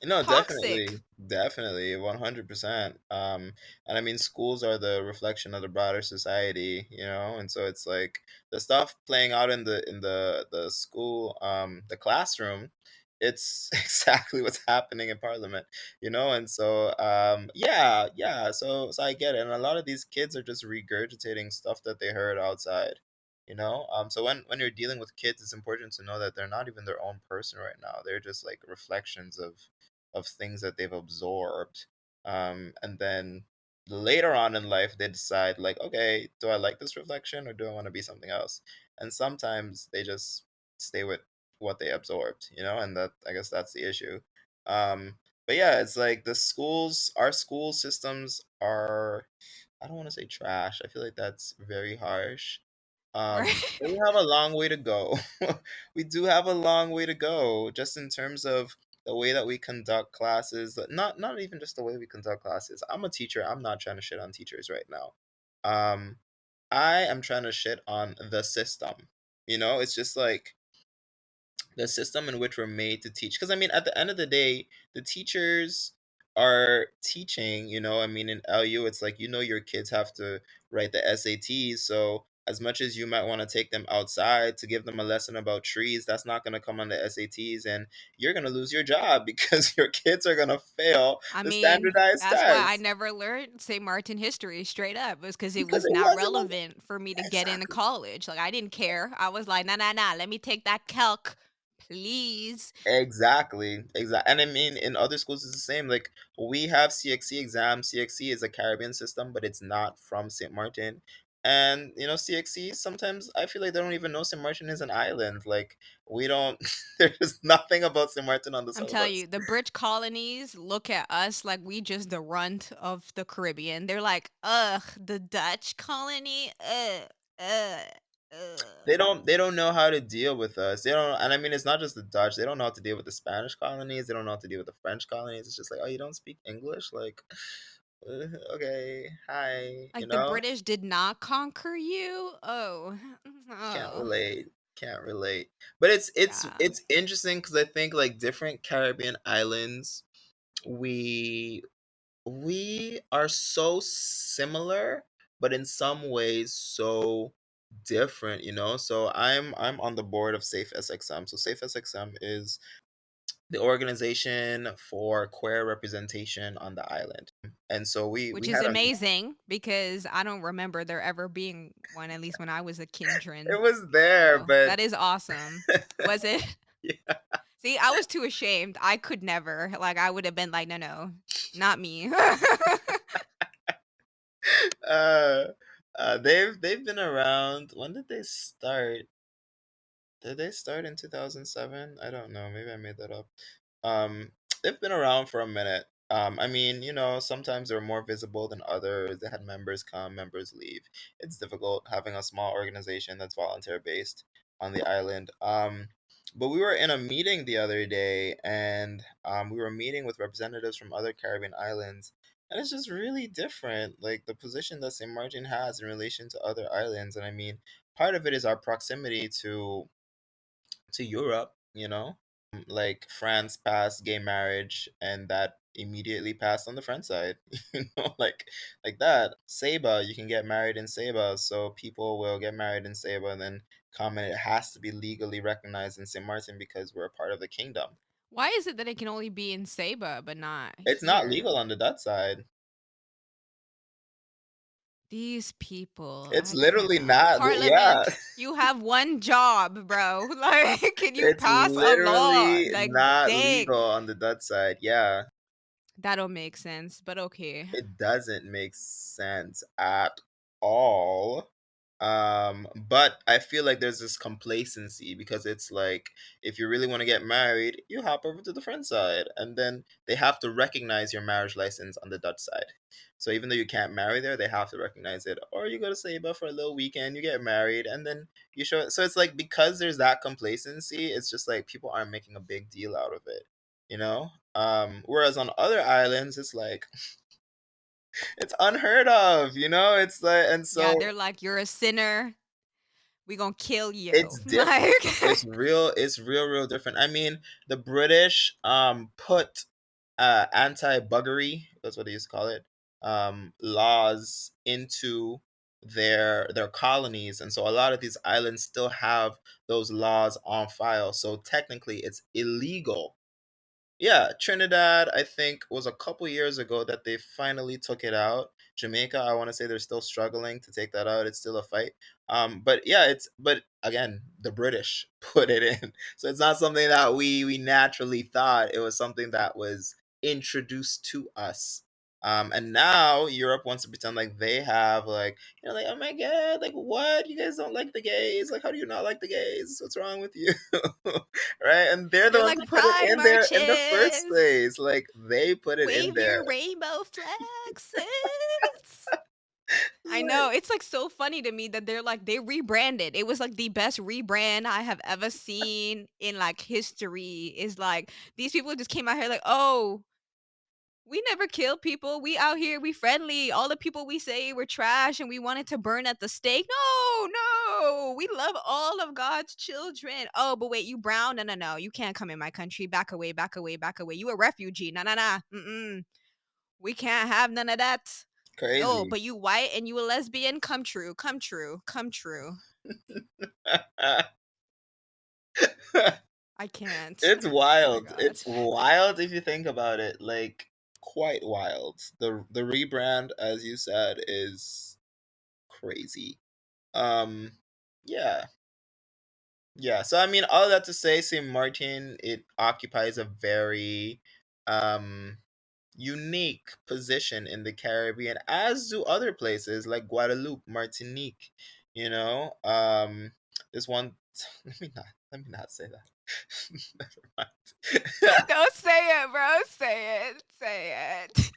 No, Toxic. definitely, definitely, 100%. And I mean, schools are the reflection of the broader society, you know, and so it's like the stuff playing out in the school, the classroom, it's exactly what's happening in Parliament, you know, and so yeah, yeah, so I get it, and a lot of these kids are just regurgitating stuff that they heard outside. You know, so when you're dealing with kids, it's important to know that they're not even their own person right now. They're just like reflections of things that they've absorbed. And then later on in life, they decide, like, okay, do I like this reflection or do I want to be something else? And sometimes they just stay with what they absorbed, you know, and that, I guess that's the issue. But yeah, it's like our school systems are, I don't want to say trash. I feel like that's very harsh. Right. But we have a long way to go. We do have a long way to go, just in terms of the way that we conduct classes. Not even just the way we conduct classes. I'm a teacher. I'm not trying to shit on teachers right now. Um, I am trying to shit on the system. You know, it's just like the system in which we're made to teach. Because I mean, at the end of the day, the teachers are teaching. You know, I mean, in LU, it's like, you know, your kids have to write the SATs. So as much as you might want to take them outside to give them a lesson about trees, that's not going to come on the SATs, and you're going to lose your job because your kids are going to fail I the mean, standardized that's why I tests never learned St. Martin history straight up. It was because it because was it not wasn't relevant for me to get into exactly. college. Like I didn't care. I was like, nah, nah, nah. Let me take that calc, please. Exactly, exactly. And I mean, in other schools, it's the same. Like, we have CXC exams. CXC is a Caribbean system, but it's not from St. Martin. And, you know, CXC, sometimes I feel like they don't even know St. Martin is an island. Like, we don't, there's nothing about St. Martin on the I'm telling syllabus. you, the British colonies look at us like we just the runt of the Caribbean. They're like, ugh, the Dutch colony, ugh, ugh. They don't know how to deal with us. They don't, and I mean, it's not just the Dutch. They don't know how to deal with the Spanish colonies. They don't know how to deal with the French colonies. It's just like, oh, you don't speak English? Like, okay, hi, you Like the know? British did not conquer you. Oh, Can't oh, relate. Can't relate. But it's yeah. it's interesting because I think, like, different Caribbean islands, we we are so similar, but in some ways so different, you know? So I'm on the board of Safe SXM. So Safe SXM is the organization for queer representation on the island. And so we Which is had a amazing because I don't remember there ever being one, at least when I was a it kindred. was there, So but that is awesome. Was it? yeah. See, I was too ashamed. I could never. Like, I would have been like, no, no, not me. uh, they've been around. When did they start? Did they start in 2007? I don't know. Maybe I made that up. Um, they've been around for a minute. I mean, you know, sometimes they're more visible than others. They had members come, members leave. It's difficult having a small organization that's volunteer based on the island. But we were in a meeting the other day, and we were meeting with representatives from other Caribbean islands, and it's just really different. Like, the position that St. Martin has in relation to other islands, and I mean, part of it is our proximity to Europe, you know? Like, France passed gay marriage, and that immediately passed on the French side, you know, like that. Saba, you can get married in Saba, so people will get married in Saba and then come, and it has to be legally recognized in St. Martin because we're a part of the kingdom. Why is it that it can only be in Saba but not It's not here? legal on the Dutch side. These people, It's I literally cannot. not. Yeah, Parliament, you have one job, bro. Like, can you it's pass a law? literally Like, not dang. legal on the Dutch side. Yeah. That don't make sense, but okay. It doesn't make sense at all. But I feel like there's this complacency because it's like, if you really want to get married, you hop over to the French side, and then they have to recognize your marriage license on the Dutch side. So even though you can't marry there, they have to recognize it. Or you go to Saba for a little weekend, you get married, and then you show. So it's like, because there's that complacency, it's just like people aren't making a big deal out of it, you know. Whereas on other islands, it's like, it's unheard of, you know? It's like, and Yeah, so they're like, you're a sinner. We gonna kill you. it's different. Like, It's real, real different. I mean, the British put anti-buggery, that's what they used to call it, laws into their colonies, and so a lot of these islands still have those laws on file. So technically, it's illegal. Yeah, Trinidad, I think, was a couple years ago that they finally took it out. Jamaica, I want to say they're still struggling to take that out. It's still a fight. But yeah, but again, the British put it in, so it's not something that we naturally thought. It was something that was introduced to us. And now Europe wants to pretend like they have, like, like, oh my god, like, what, you guys don't like the gays? Like, how do you not like the gays? What's wrong with you? Right? And they're the They're ones like who put it pride in there in the first marches. place. Like, they put it in Wave your there. rainbow flag, sis. I Like, know. It's like so funny to me that they're like they rebranded. It was like the best rebrand I have ever seen in like history. Is like these people just came out here like, "Oh, we never kill people. We out here, we friendly. All the people we say were trash and we wanted to burn at the stake. No, no. We love all of God's children. Oh, but wait, you brown? No, no, no. You can't come in my country. Back away, back away, back away. You a refugee. No, no, no. Mm-mm. We can't have none of that. Oh, crazy. but you white and you a lesbian? Come true, come true, come true. I can't. It's Oh my wild. god. It's wild if you think about it. Like, quite wild. The rebrand, as you said, is crazy. Um, yeah. Yeah, so I mean, all that to say, St. Martin, it occupies a very um unique position in the Caribbean, as do other places like Guadeloupe, Martinique. You know, this one. Let me not say that. Never mind. Don't say it, bro. Say it. Say it.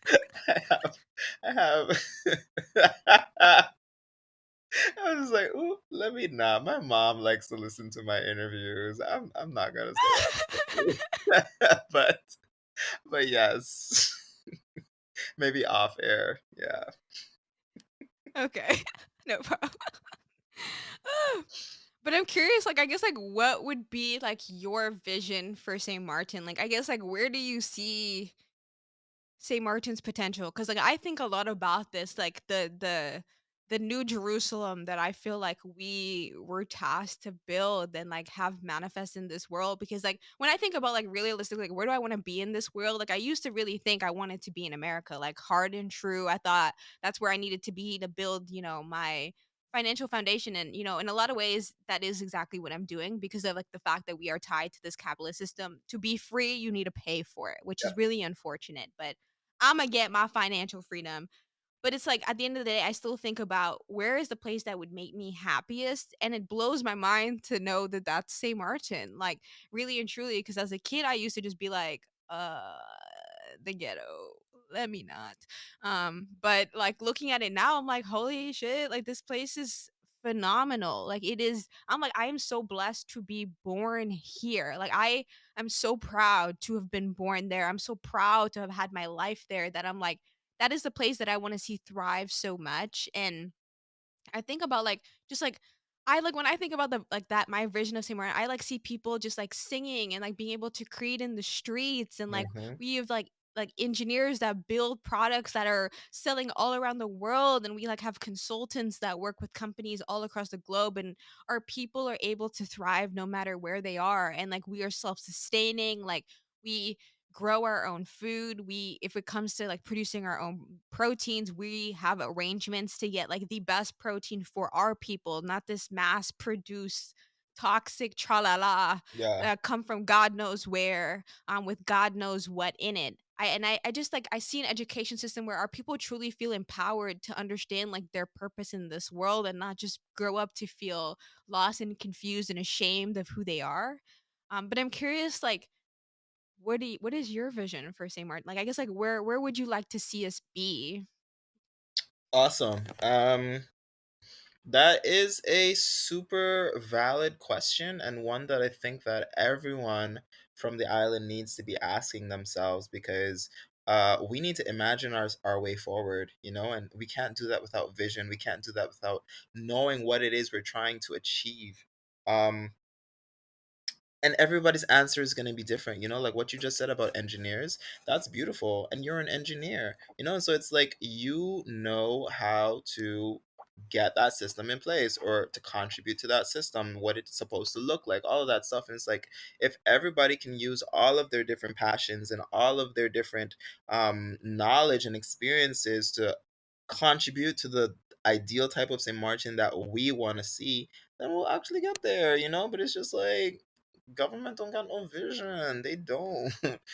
I have. I was like, ooh, let me not. My mom likes to listen to my interviews. I'm not gonna say that. But yes. Maybe off air. Yeah. Okay. No problem. But I'm curious, like, I guess, like, what would be, like, your vision for St. Martin? Like, I guess, like, where do you see St. Martin's potential? Because, like, I think a lot about this, like, the New Jerusalem that I feel like we were tasked to build and, like, have manifest in this world. Because, like, when I think about, like, realistically, like, where do I wanna be in this world? Like, I used to really think I wanted to be in America, like, hard and true. I thought that's where I needed to be to build, my financial foundation. And, in a lot of ways, that is exactly what I'm doing because of, like, the fact that we are tied to this capitalist system. To be free, you need to pay for it, which is Yeah. really unfortunate, but Imma get my financial freedom. But it's like at the end of the day, I still think about where is the place that would make me happiest, and it blows my mind to know that that's St. Martin, like, really and truly. Because as a kid, I used to just be like, the ghetto, let me not." But, like, looking at it now, I'm like, "Holy shit, like, this place is phenomenal." Like, it is I'm like, "I am so blessed to be born here." Like, I'm so proud to have been born there. I'm so proud to have had my life there that I'm like, that is the place that I wanna see thrive so much. And I think about, like, just, like, I like, when I think about the like, that my vision of Saint Martin, I, like, see people just, like, singing and, like, being able to create in the streets. And, like, Hmm. we have, like, engineers that build products that are selling all around the world, and we, like, have consultants that work with companies all across the globe, and our people are able to thrive no matter where they are. And, like, we are self-sustaining, like, we grow our own food. We If it comes to, like, producing our own proteins, we have arrangements to get, like, the best protein for our people, not this mass produced toxic tralala Yeah. that come from God knows where, with God knows what in it. I just, like, I see an education system where our people truly feel empowered to understand, like, their purpose in this world, and not just grow up to feel lost and confused and ashamed of who they are. But I'm curious, like, what is your vision for St. Martin? Like, I guess, like, where would you like to see us be? Awesome. That is a super valid question, and one that I think that everyone from the island needs to be asking themselves, because we need to imagine our way forward, and we can't do that without vision. We can't do that without knowing what it is we're trying to achieve. Um, and everybody's answer is going to be different, like what you just said about engineers. That's beautiful, and you're an engineer, and so it's like you know how to get that system in place, or to contribute to that system, what it's supposed to look like, all of that stuff. And it's like, if everybody can use all of their different passions and all of their different knowledge and experiences to contribute to the ideal type of St. Martin that we want to see, then we'll actually get there. But it's just like, government don't got no vision. They don't.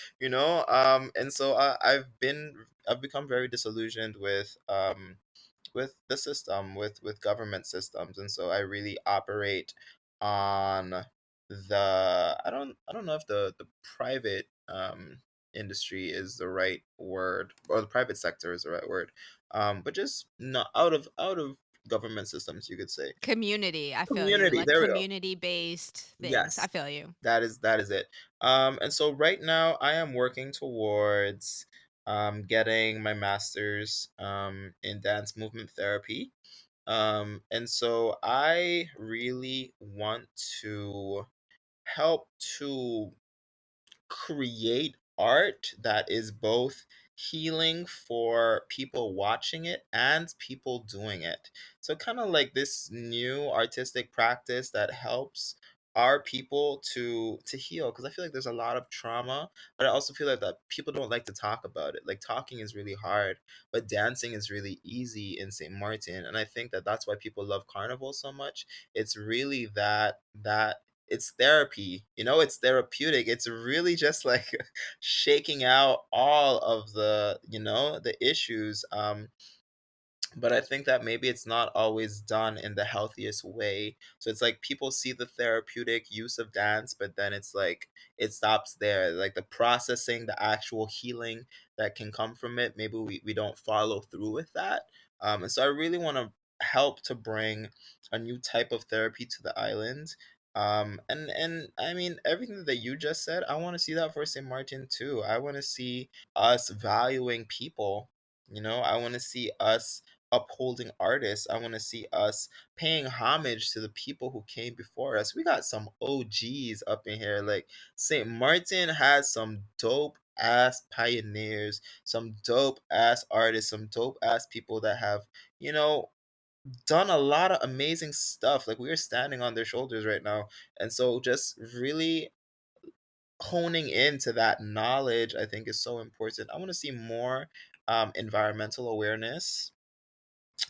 And so I've become very disillusioned with the system, with government systems. And so I really operate on I don't know if the private industry is the right word, or the private sector is the right word. But just not out of government systems, you could say. Community, I feel you. Community, Like there we go. community-based things. I Yes. feel you. That is it. And so right now I am working towards getting my master's in dance movement therapy. And so I really want to help to create art that is both healing for people watching it and people doing it. So, kind of like this new artistic practice that helps our people to heal, because I feel like there's a lot of trauma, but I also feel like that people don't like to talk about it. Like, talking is really hard, but dancing is really easy in St. Martin. And I think that that's why people love carnival so much. It's really that it's therapy, it's therapeutic. It's really just like shaking out all of the issues. But I think that maybe it's not always done in the healthiest way. So it's like people see the therapeutic use of dance, but then it's like it stops there. Like the processing, the actual healing that can come from it, maybe we don't follow through with that. And so I really want to help to bring a new type of therapy to the island. And I mean, everything that you just said, I want to see that for St. Martin too. I want to see us valuing people. I want to see us upholding artists. I want to see us paying homage to the people who came before us. We got some OGs up in here. Like, St. Martin has some dope ass pioneers, some dope ass artists, some dope ass people that have, you know, done a lot of amazing stuff. Like, we are standing on their shoulders right now. And so just really honing into that knowledge, I think, is so important. I want to see more environmental awareness.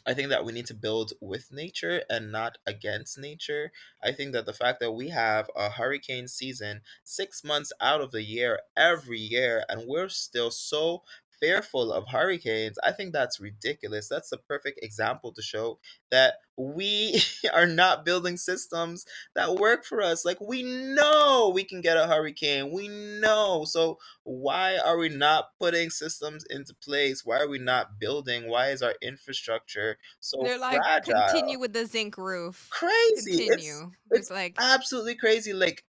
I think that we need to build with nature and not against nature. I think that the fact that we have a hurricane season 6 months out of the year every year, and we're still so fearful of hurricanes, I think that's ridiculous. That's the perfect example to show that we are not building systems that work for us. Like, we know we can get a hurricane. We know. So why are we not putting systems into place? Why are we not building? Why is our infrastructure so They're like, fragile? "Continue with the zinc roof. Crazy. It's Continue." It's it's like, absolutely crazy. Like,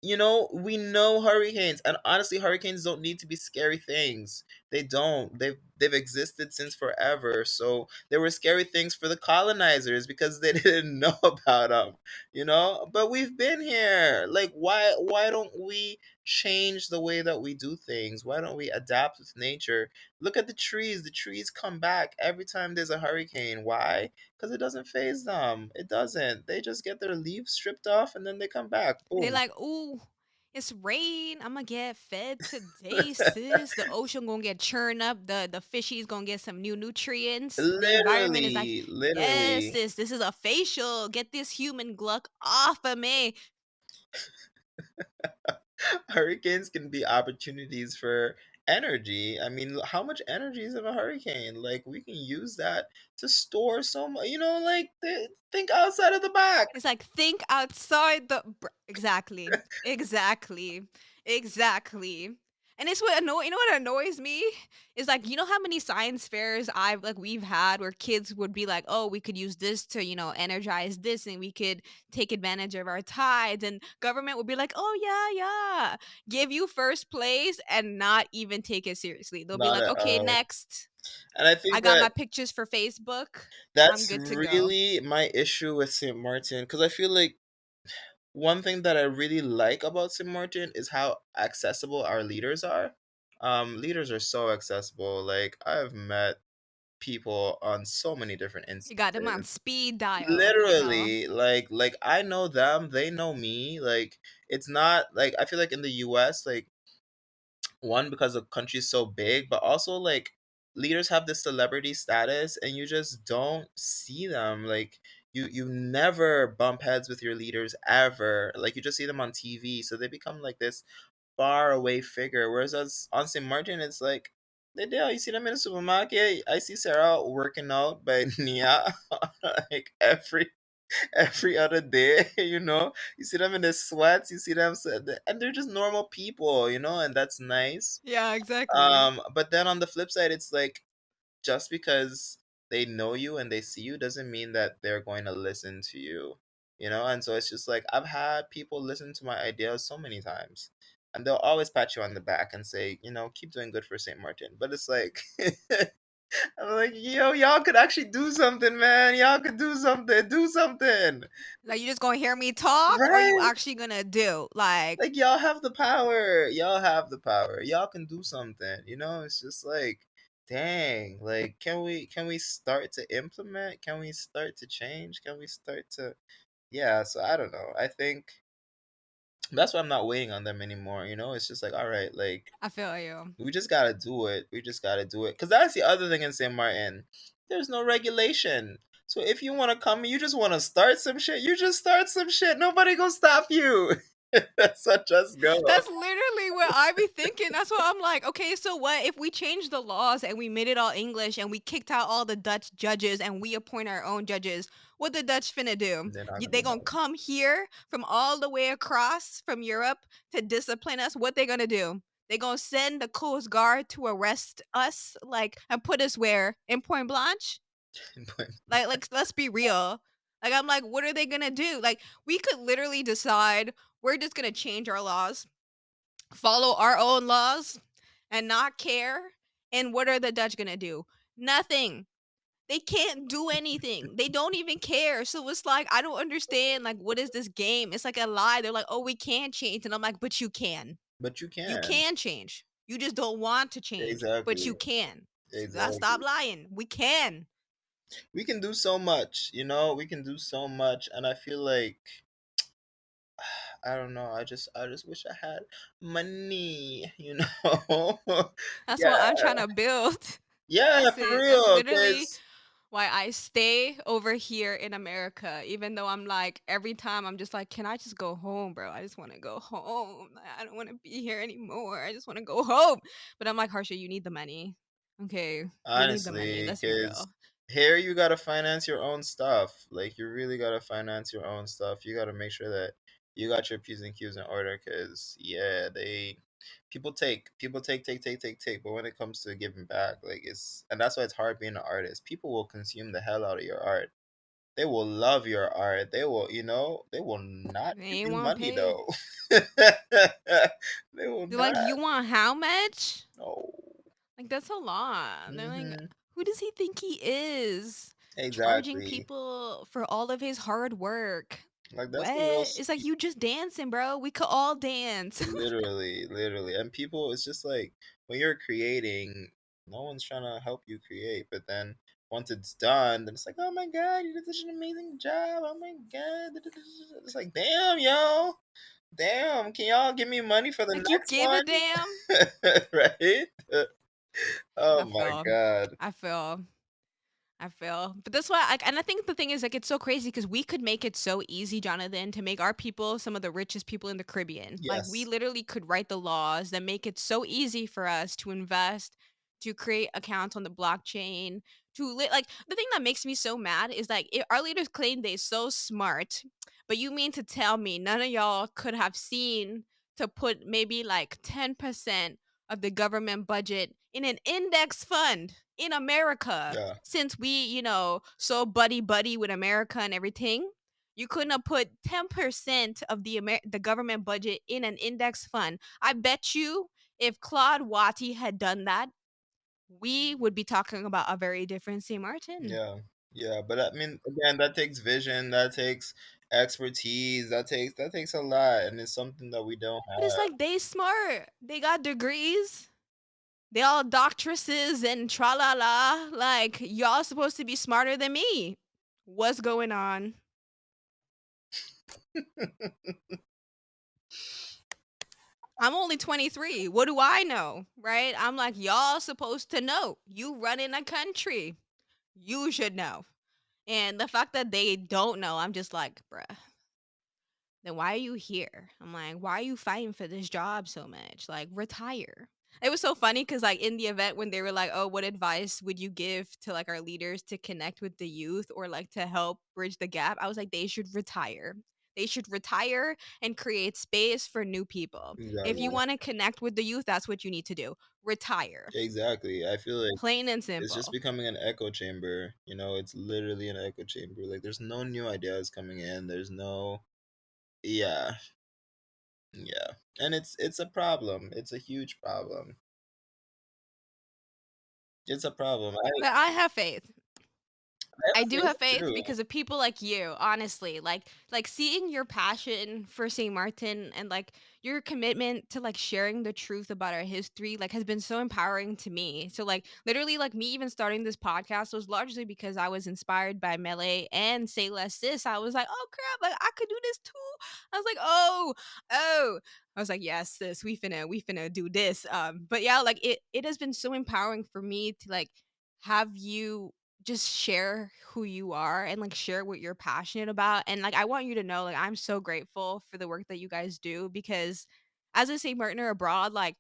we know hurricanes, and honestly, hurricanes don't need to be scary things. They don't. They've existed since forever. So they were scary things for the colonizers because they didn't know about them. But we've been here. Like, why don't we change the way that we do things? Why don't we adapt with nature? Look at the trees. The trees come back every time there's a hurricane. Why? Because it doesn't phase them. It doesn't. They just get their leaves stripped off and then they come back. they Boom. like, "Ooh, it's rain. Imma get fed today, sis. The ocean gonna get churned up. The fishies gonna get some new nutrients." The environment is like, Literally, "Yes, literally. sis, this is a facial. Get this human gluck off of me." Hurricanes can be opportunities for energy. I mean, how much energy is in a hurricane? Like, we can use that to store so much, like, think outside of the box. It's like, think outside the exactly, exactly, exactly. And it's what annoy you know what annoys me? Is like, you know how many science fairs we've had where kids would be like, "Oh, we could use this to, energize this, and we could take advantage of our tides," and government would be like, "Oh, yeah, yeah." Give you first place and not even take it seriously. They'll be Not like, at "Okay, all. next. And I I think got that my pictures for Facebook. I'm that's good to go." really my issue with St. Martin, because I feel like one thing that I really like about St. Martin is how accessible our leaders are. Leaders are so accessible. Like I've met people on so many different You got them on instances. speed dial, you know. Literally, like I know them, they know me. Like it's not like I feel like in the US, like one because the country's so big, but also like leaders have this celebrity status and you just don't see them. Like you never bump heads with your leaders ever. Like you just see them on TV, so they become like this far away figure. Whereas on St. Martin, it's like they do. You see them in the supermarket. I see Sarah working out by Nia like every other day. You see them in the sweats. You see them, and they're just normal people. And that's nice. Yeah, exactly. But then on the flip side, it's like just because they know you and they see you doesn't mean that they're going to listen to you. And so it's just like I've had people listen to my ideas so many times, and they'll always pat you on the back and say, keep doing good for St. Martin. But it's like I'm like, yo, y'all could actually do something, man. Y'all could do something. Do something. Like you just gonna hear me talk or you Right? actually gonna do? Like Like y'all have the power. Y'all have the power. Y'all can do something. It's just like, dang. Like, can we start to implement? Can we start to change? Can we start to Yeah, so I don't know. I think that's why I'm not waiting on them anymore. It's just like, all right, like I feel you. we just gotta do it. We just gotta do it. Cause that's the other thing in St. Martin. There's no regulation. So if you wanna come, you just wanna start some shit, you just start some shit. Nobody gonna stop you. So just go. That's literally what I be thinking. That's what I'm like, okay, so what if we change the laws and we made it all English and we kicked out all the Dutch judges and we appoint our own judges? What the Dutch finna do? They're not They gonna gonna know. come here from all the way across from Europe to discipline us? What they gonna do? They gonna send the Coast Guard to arrest us, like, and put us where? In Point Blanche? But Like, let's be real. Like, I'm like, what are they gonna do? Like, we could literally decide we're just gonna change our laws, follow our own laws, and not care. And what are the Dutch gonna do? Nothing. They can't do anything. They don't even care. So it's like I don't understand. Like, what is this game? It's like a lie. They're like, oh, we can't change, and I'm like, but you can. but you You can. can change. You just don't want to change, but Exactly. you can. Stop Exactly. lying. We can. We can do so much, we can do so much, and I feel like I don't know. I just wish I had money. That's what Yeah. I'm trying to build. Yeah, That's for it. That's real. literally Cause why I stay over here in America, even though I'm like, every time I'm just like, can I just go home, bro? I just want to go home. I don't want to be here anymore. I just want to go home. But I'm like, Harsha, you need the money. Okay. You need the money. honestly, Let's be cause real. here you gotta finance your own stuff. Like you really gotta finance your own stuff. You gotta make sure that you got your P's and Q's in order. Cause yeah, people take. But when it comes to giving back, like and that's why it's hard being an artist. People will consume the hell out of your art. They will love your art. They will not They give ain't you want to money pay. though. They will They're like, not. you want how much? No. Like, that's a lot. They're like, Hmm. who does he think he is? Charging Exactly. people for all of his hard work. Like What? that's the real It's like you just dancing, bro. We could all dance. literally, literally. And people, it's just like when you're creating, no one's trying to help you create. But then once it's done, then it's like, oh my god, you did such an amazing job. Oh my god. It's like, damn, yo. Damn, can y'all give me money for the Like you next give a one? damn. Right? Oh I my feel. god. I feel. I feel. But that's why and I think the thing is like it's so crazy because we could make it so easy, Jonathan, to make our people some of the richest people in the Caribbean. Like we Yes. literally could write the laws that make it so easy for us to invest, to create accounts on the blockchain, like the thing that makes me so mad is like our leaders claim they're so smart, but you mean to tell me none of y'all could have seen to put maybe like 10% of the government budget in an index fund in America, Yeah. since we, so buddy buddy with America and everything. You couldn't have put 10% of the government budget in an index fund. I bet you if Claude Watty had done that, we would be talking about a very different St. Martin. Yeah. Yeah, but I mean, again, that takes vision. That takes expertise. That takes a lot, and it's something that we don't But it's have. like they smart. They got degrees. They all doctresses and tra la la. Like y'all supposed to be smarter than me. What's going on? I'm only 23. What do I know? Right? I'm like, y'all supposed to know. You running a country. You should know. And the fact that they don't know, I'm just like, bruh, then why are you here? I'm like, why are you fighting for this job so much? Like, retire. It was so funny because, like, in the event when they were like, oh, what advice would you give to like our leaders to connect with the youth or like to help bridge the gap? I was like, they should retire. They should retire and create space for new people. If you Exactly. want to connect with the youth, that's what you need to do. Retire. Exactly. I feel like Plain and it's just simple. becoming an echo chamber. It's literally an echo chamber. Like there's no new ideas coming in. There's no yeah. Yeah. And it's a problem. It's a huge problem. It's a problem. But I have faith. I I have do have faith faith too. because of people like you, honestly. Like seeing your passion for St. Martin and like your commitment to like sharing the truth about our history like has been so empowering to me. So like literally like me even starting this podcast was largely because I was inspired by Mèlé and Say Less Sis. I was like, "Oh crap, like I could do this too." I was like, "Oh." I was like, "Yes, sis, we finna do this." But yeah, like it has been so empowering for me to like have you just share who you are and like share what you're passionate about. And like I want you to know, like I'm so grateful for the work that you guys do because as a St. Martiner abroad, like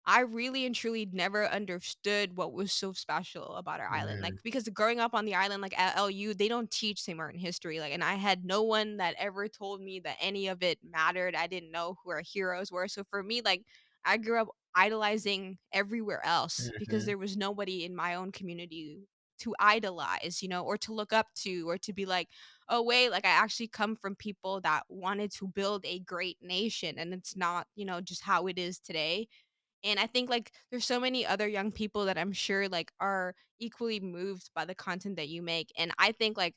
I really and truly never understood what was so special about our island. Like Mhm. because growing up on the island, like at LU, they don't teach St. Martin history. Like, and I had no one that ever told me that any of it mattered. I didn't know who our heroes were. So for me, like I grew up idolizing everywhere else because Mhm. there was nobody in my own community to idolize, or to look up to, or to be like, oh wait, like I actually come from people that wanted to build a great nation, and it's not, just how it is today. And I think like there's so many other young people that I'm sure like are equally moved by the content that you make. And I think like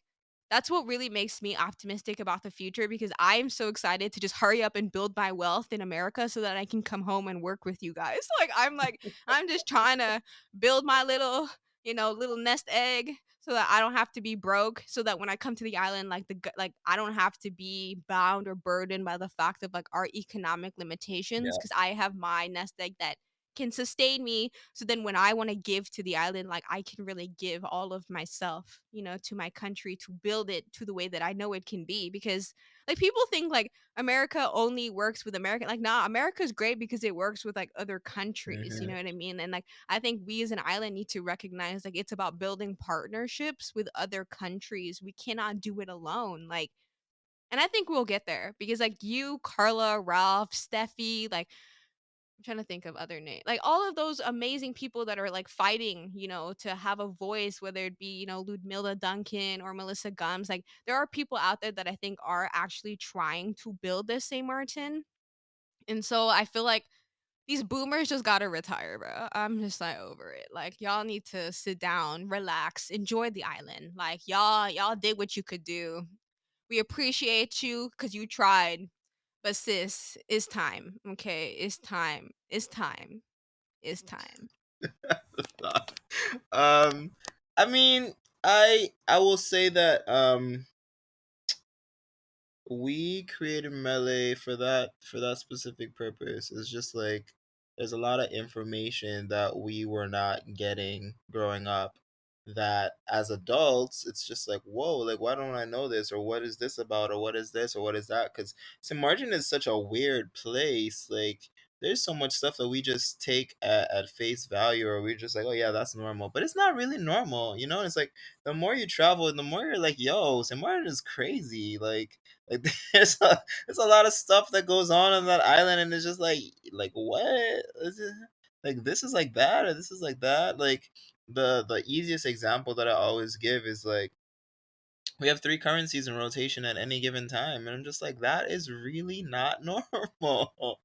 that's what really makes me optimistic about the future because I'm so excited to just hurry up and build my wealth in America so that I can come home and work with you guys. Like I'm just trying to build my little, little nest egg so that I don't have to be broke, so that when I come to the island, like like I don't have to be bound or burdened by the fact of like our economic limitations, Yeah. because I have my nest egg that can sustain me. So then when I want to give to the island, like I can really give all of myself, to my country to build it to the way that I know it can be. Because like people think like America only works with American, like nah, America's great because it works with like other countries, you Mhm. know what I mean? And like I think we as an island need to recognize like it's about building partnerships with other countries. We cannot do it alone. Like, and I think we'll get there because like you, Carla, Ralph, Steffi, like I'm trying to think of other names. Like all of those amazing people that are like fighting, to have a voice, whether it be, Ludmilla Duncan or Melissa Gums. Like there are people out there that I think are actually trying to build this St. Martin. And so I feel like these boomers just gotta retire, bro. I'm just like over it. Like y'all need to sit down, relax, enjoy the island. Like y'all did what you could do. We appreciate you because you tried. But sis, it's time. Okay, it's time. It's time. It's time. um I mean, I will say that we created Melee for that specific purpose. It's just like there's a lot of information that we were not getting growing up, that as adults it's just like, whoa, like why don't I know this, or what is this about, or what is this, or what is that? Because St. Martin is such a weird place. Like there's so much stuff that we just take at face value, or we're just like, oh yeah, that's normal, but it's not really normal, it's like the more you travel, the more you're like, yo, St. Martin is crazy. Like there's a lot of stuff that goes on that island, and it's just like what? Like this is like that, or this is like that. Like the easiest example that I always give is like we have three currencies in rotation at any given time, and I'm just like, that is really not normal.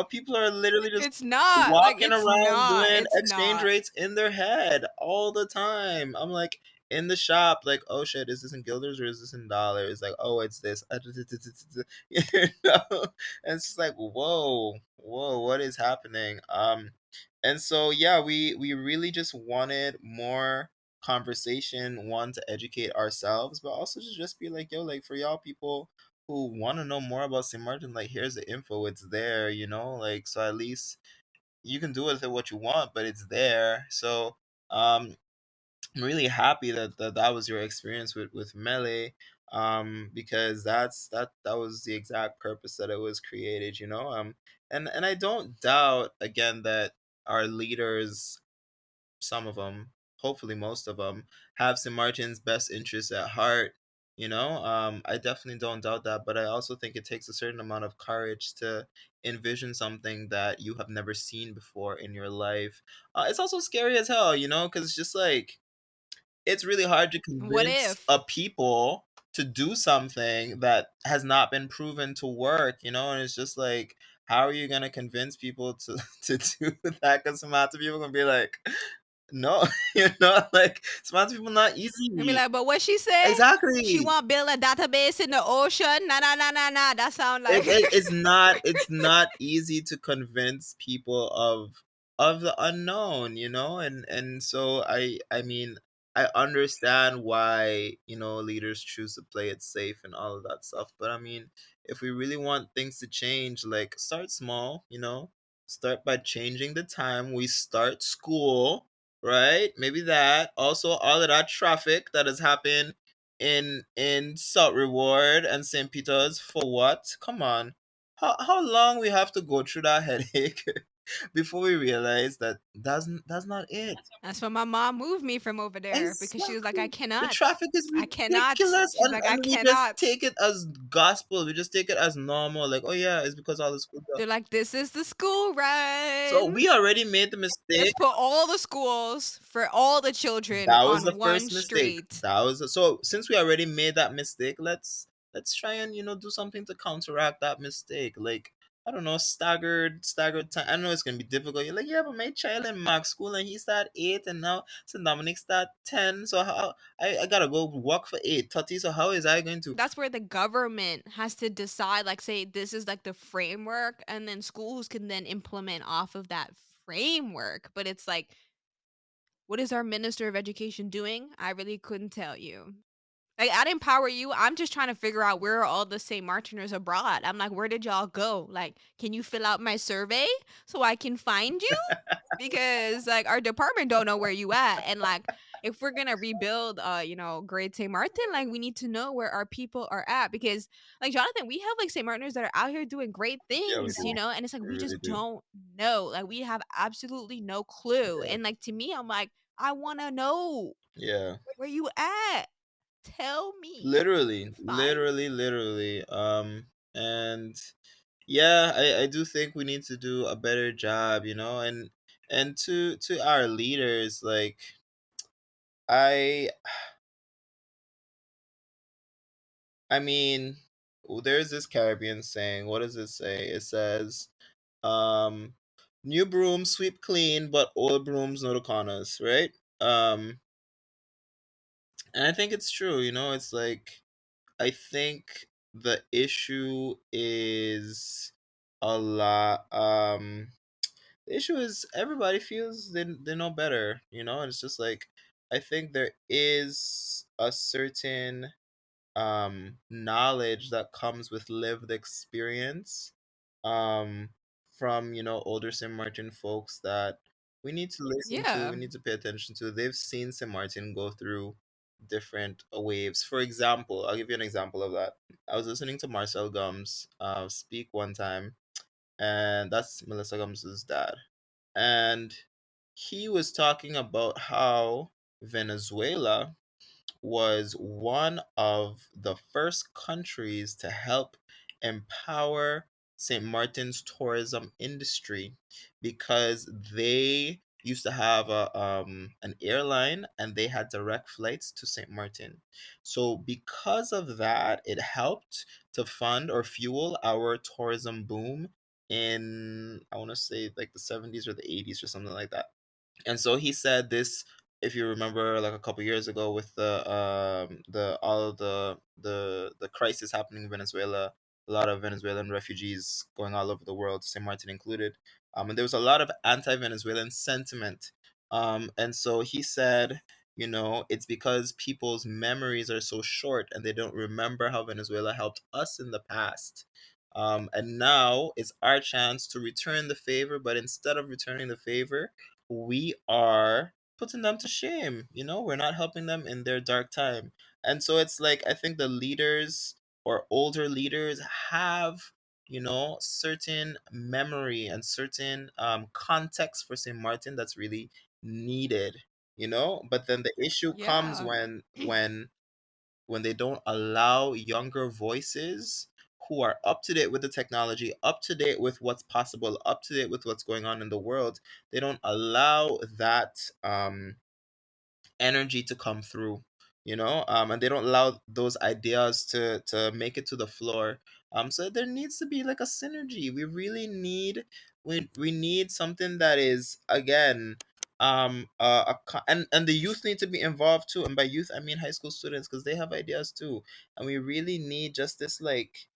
People are literally just It's not. Like walking it's around not. doing It's exchange not. rates in their head all the time. I'm like, in the shop, like, oh shit, is this in guilders or is this in dollars? Like, oh, it's this. You know? And it's just like, whoa, what is happening? And so yeah, we really just wanted more conversation, one to educate ourselves, but also to just be like, yo, like for y'all people who want to know more about St. Martin, like here's the info, it's there, like so at least you can do with it what you want, but it's there. So I'm really happy that was your experience with Mèlé, because that was the exact purpose that it was created, and I don't doubt again that our leaders, some of them, hopefully most of them, have St. Martin's best interests at heart. I definitely don't doubt that, but I also think it takes a certain amount of courage to envision something that you have never seen before in your life. It's also scary as hell, because it's just like it's really hard to What convince if? a people to do something that has not been proven to work, and it's just like, how are you gonna convince people to to do that? Because some amount of people gonna be like, no, like some amount of people not I mean, easy. like, but what she say? She Exactly. want build a database in the ocean? Nah, nah, nah, nah, nah. That sound it, like it, it's not easy to convince people of the unknown, and so I mean, I understand why leaders choose to play it safe and all of that stuff, but I mean, if we really want things to change, like, start small, start by changing the time we start school, right? Maybe that. Also, all of that traffic that has happened in South Reward and St. Peter's, for what? Come on. How long we have to go through that headache before we realize that that's not it. that's why my mom moved me from over there because she was like, I Exactly. The cannot. traffic is I cannot. ridiculous, She's and, like, I we just cannot. take it as gospel. We just take it as normal. Like, oh yeah, it's because all the schools are. They're like, this is the school So run. we already made the Let's mistake. put all the schools for all the children That was the on one first mistake. street. So since we already made that mistake, let's try and do something to counteract that mistake. Like, I don't know, staggered time. I know it's gonna be difficult. You're like, yeah, but my child in Max school and he start 8, and now so Dominic start 10. So how I gotta go work for 8:30. So how is I going to? That's where the government has to decide, like, say this is like the framework, and then schools can then implement off of that framework. But it's like, what is our minister of education doing? I really couldn't tell you. Like, I'd empower you. I'm just trying to figure out where are all the St. Martiners abroad. I'm like, where did y'all go? Like, can you fill out my survey so I can find you? Because like our department don't know where you at. And like if we're gonna rebuild Great St. Martin, like we need to know where our people are at. Because like Jonathan, we have like St. Martiners that are out here doing great Yeah, we things, do. and it's like We we really just do. don't know. Like we have absolutely no clue. Yeah. And like to me, I'm like, I wanna know Yeah. where you at. Tell me. Literally, Find literally, literally. And yeah, I do think we need to do a better job, and to our leaders, like, I I mean, there's this Caribbean saying. What does it say? It says, um, "New brooms sweep clean, but old brooms know the corners," right? And I think it's true. It's like, I think the issue is a lot. The issue is everybody feels they know better, and it's just like, I think there is a certain knowledge that comes with lived experience, um from older St. Martin folks that we need to listen to, yeah. we need to pay attention to. They've seen St. Martin go through different waves. For example, I'll give you an example of that. I was listening to Marcel Gums speak one time, and that's Melissa Gums's dad, and he was talking about how Venezuela was one of the first countries to help empower St. Martin's tourism industry, because they used to have an airline and they had direct flights to St. Martin. So because of that, it helped to fund or fuel our tourism boom in, I want to say, like the 70s or the 80s or something like that. And so he said this if you remember, like a couple years ago with the all of the crisis happening in Venezuela, a lot of Venezuelan refugees going all over the world, St. Martin included. And there was a lot of anti-Venezuelan sentiment. And so he said, it's because people's memories are so short and they don't remember how Venezuela helped us in the past. And now it's our chance to return the favor, but instead of returning the favor, we are putting them to shame. We're not helping them in their dark time. And so it's like, I think the leaders or older leaders have, certain memory and certain context for St. Martin that's really needed. But then the issue comes Yeah. when they don't allow younger voices who are up to date with the technology, up to date with what's possible, up to date with what's going on in the world. They don't allow that energy to come through, and they don't allow those ideas to make it to the floor. So there needs to be like a synergy. We need something that is, again, and the youth need to be involved too, and by youth I mean high school students, because they have ideas too, and we really need just this, like,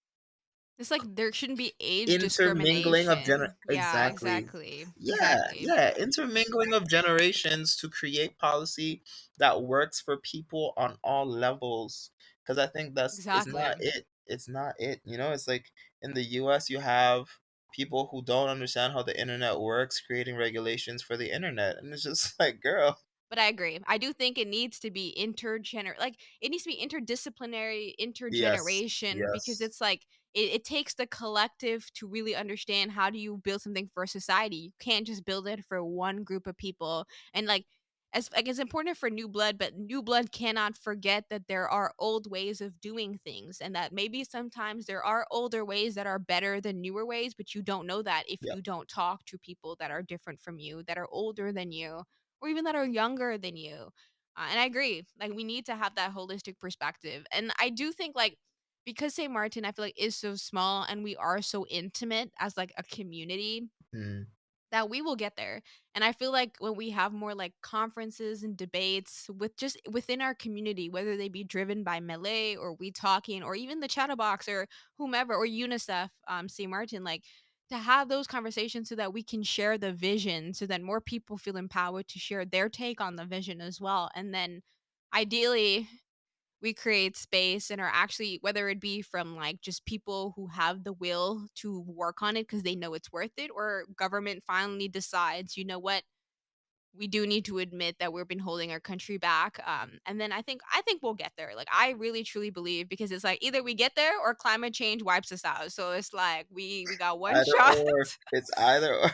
It's like there shouldn't be age intermingling of discrimination. Yeah, exactly. exactly. Yeah, Exactly. yeah, intermingling of generations to create policy that works for people on all levels. Because I think that's it's not Exactly. it. It's not it. It's like in the US you have people who don't understand how the internet works creating regulations for the internet, and it's just like, girl. But I agree. I do think it needs to be like it needs to be interdisciplinary, Yes, intergeneration, because yes. it's like it takes the collective to really understand how do you build something for society. You can't just build it for one group of people. And like it's important for new blood, but new blood cannot forget that there are old ways of doing things, and that maybe sometimes there are older ways that are better than newer ways, but you don't know that if Yeah. you don't talk to people that are different from you, that are older than you, or even that are younger than you. And I agree. Like we need to have that holistic perspective. And I do think like because St. Martin I feel like is so small and we are so intimate as like a community, Mm, that we will get there. And I feel like when we have more like conferences and debates with just within our community, whether they be driven by Mèlé or We Talking or even the Chatterbox or whomever or UNICEF, St. Martin, like to have those conversations so that we can share the vision so that more people feel empowered to share their take on the vision as well. And then ideally we create space and are actually, whether it be from like just people who have the will to work on it because they know it's worth it, or government finally decides, you know what, we do need to admit that we've been holding our country back. And then I think we'll get there. Like I really truly believe, because it's like either we get there or climate change wipes us out. So it's like we got one either shot. or. It's either or.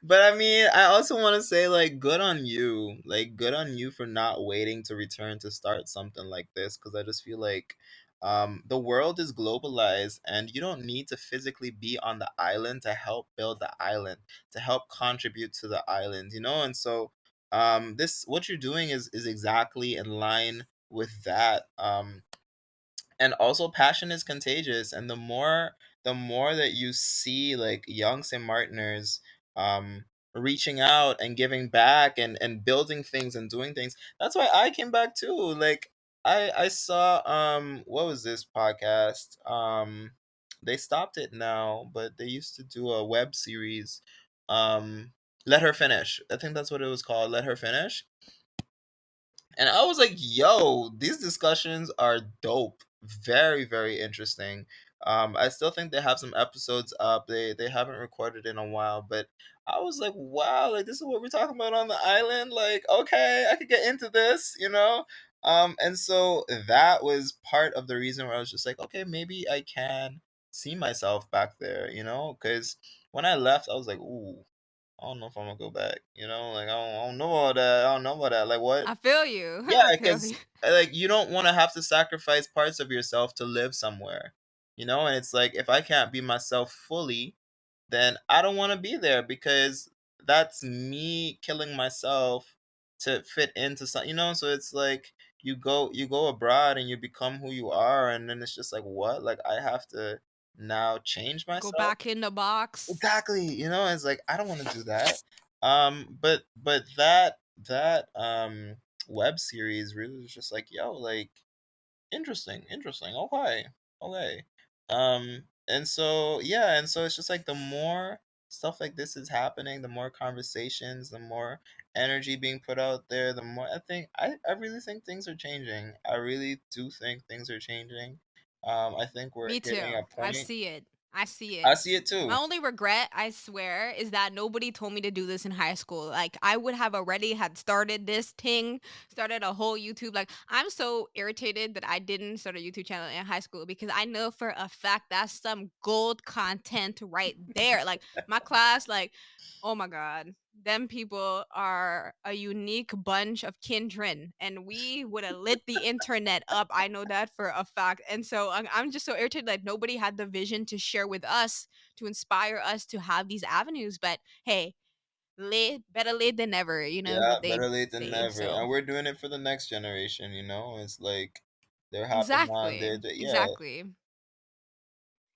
But I mean, I also want to say, like, good on you. Like, good on you for not waiting to return to start something like this. Because I just feel like the world is globalized, and you don't need to physically be on the island to help build the island, to help contribute to the island, And so, this what you're doing is exactly in line with that. And also passion is contagious, and the more that you see like young St. Martiners um reaching out and giving back and building things and doing things, that's why I came back too. Like, I saw, what was this podcast, they stopped it now, but they used to do a web series, um Let Her Finish. I think that's what it was called, Let Her Finish. And I was like, yo, these discussions are dope. Very, very interesting. I still think they have some episodes up. They haven't recorded in a while, but I was like, wow, like this is what we're talking about on the island. Like, okay, I could get into this. And so that was part of the reason where I was just like, okay, maybe I can see myself back there. Because when I left, I was like, ooh, I don't know if I'm gonna go back. Like I don't know about that. I don't know about that. Like what? I feel you. Yeah, I feel because you. like you don't want to have to sacrifice parts of yourself to live somewhere. And it's like if I can't be myself fully, then I don't want to be there, because that's me killing myself to fit into something. So it's like you go abroad and you become who you are, and then it's just like, what? Like I have to now change Go myself. back in the box. Exactly. It's like I don't want to do that. But that that web series really was just like, yo, like, interesting, interesting. Okay, okay. And so yeah, and so it's just like the more stuff like this is happening, the more conversations, the more energy being put out there, the more I think I really think things are changing. I really do think things are changing. I think we're Me hitting too. a I point. see it. I see I it. see it My too. only regret, I swear, is that nobody told me to do this in high school. Like I would have already had started this thing, started a whole YouTube. Like I'm so irritated that I didn't start a YouTube channel in high school because I know for a fact that's some gold content right there. Like my class, like, oh my god, them people are a unique bunch of kindred, and we would have lit the internet up. I know that for a fact. And so I'm just so irritated that nobody had the vision to share with us, to inspire us to have these avenues. But hey, better late than never, you know Yeah, what they better late than say. never. So And we're doing it for the next generation, you know? It's like they're hopping on exactly, yeah, exactly.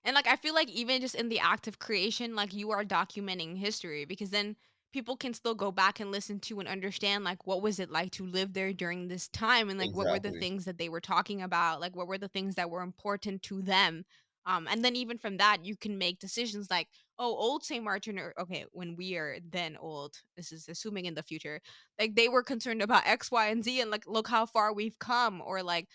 And like I feel like even just in the act of creation, like you are documenting history because then people can still go back and listen to and understand like what was it like to live there during this time and like what were the exactly. things that they were talking about, like what were the things that were important to them. And then even from that you can make decisions like, oh, old St. Martin, or okay, when we are then old, this is assuming in the future, like they were concerned about X, Y, and Z, and like look how far we've come, or like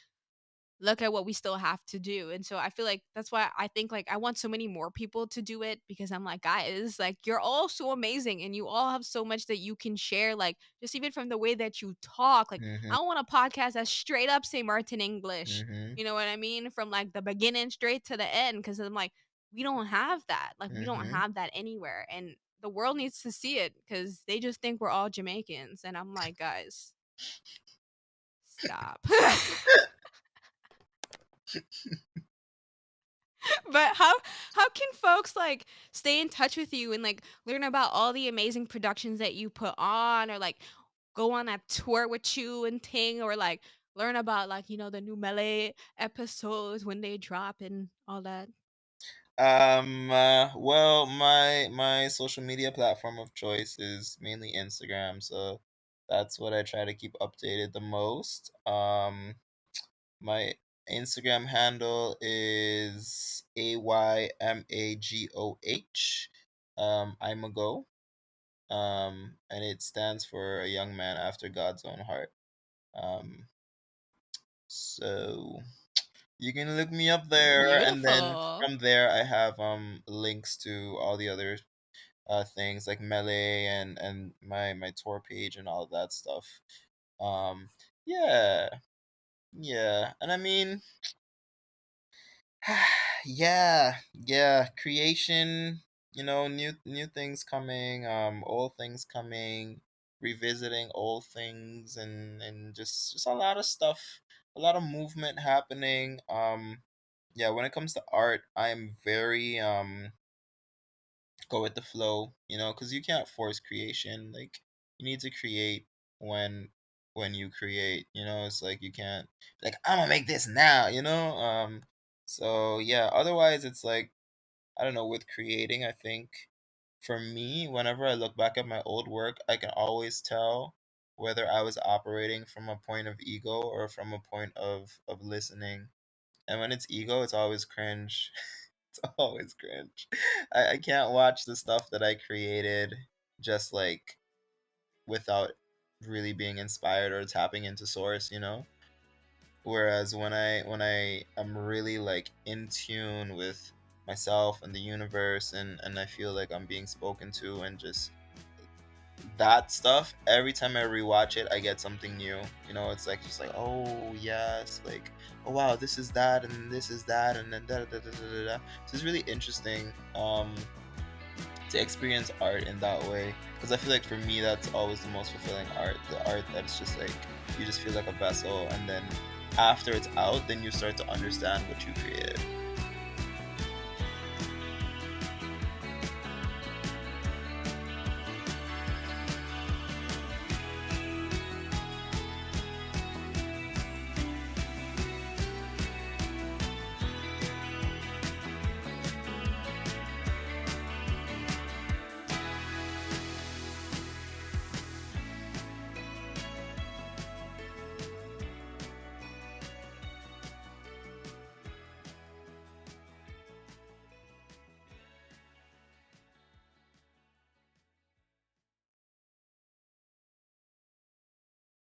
look at what we still have to do. And so I feel like that's why I think like I want so many more people to do it because I'm like, guys, like you're all so amazing and you all have so much that you can share. Like just even from the way that you talk, like Mhm. I want a podcast that's straight up St. Martin English. Mhm. You know what I mean? From like the beginning straight to the end. Cause I'm like, we don't have that. Like we don't Mhm. have that anywhere. And the world needs to see it because they just think we're all Jamaicans. And I'm like, guys, stop. But how can folks like stay in touch with you and like learn about all the amazing productions that you put on, or like go on a tour with you and ting, or like learn about like the new Mèlé episodes when they drop and all that? Well, my social media platform of choice is mainly Instagram, so that's what I try to keep updated the most. My Instagram handle is AYMAGOH. I'm a go. And it stands for a young man after God's own heart. Um, so you can look me up there, and then Beautiful. from there I have links to all the other things like Mèlé and my tour page and all of that stuff. Um, yeah, yeah, and I mean, yeah, yeah, creation. You know, new things coming, old things coming, revisiting old things, and just a lot of stuff, a lot of movement happening. Yeah, when it comes to art, I'm very go with the flow, you know, because you can't force creation. Like you need to create when when you create, you know. It's like you can't like I'm gonna make this now, you know. So yeah, otherwise it's like I don't know, with creating, I think for me, whenever I look back at my old work, I can always tell whether I was operating from a point of ego or from a point of listening. And when it's ego, it's always cringe. It's always cringe. I can't watch the stuff that I created just like without really being inspired or tapping into source, you know? Whereas when I am really like in tune with myself and the universe, and I feel like I'm being spoken to, and just that stuff, every time I rewatch it I get something new. You know, it's like just like, oh yes, like, oh wow, this is that and this is that and then da da da da da da. So it's really interesting to experience art in that way, because I feel like for me that's always the most fulfilling art, the art that's just like you just feel like a vessel, and then after it's out then you start to understand what you created.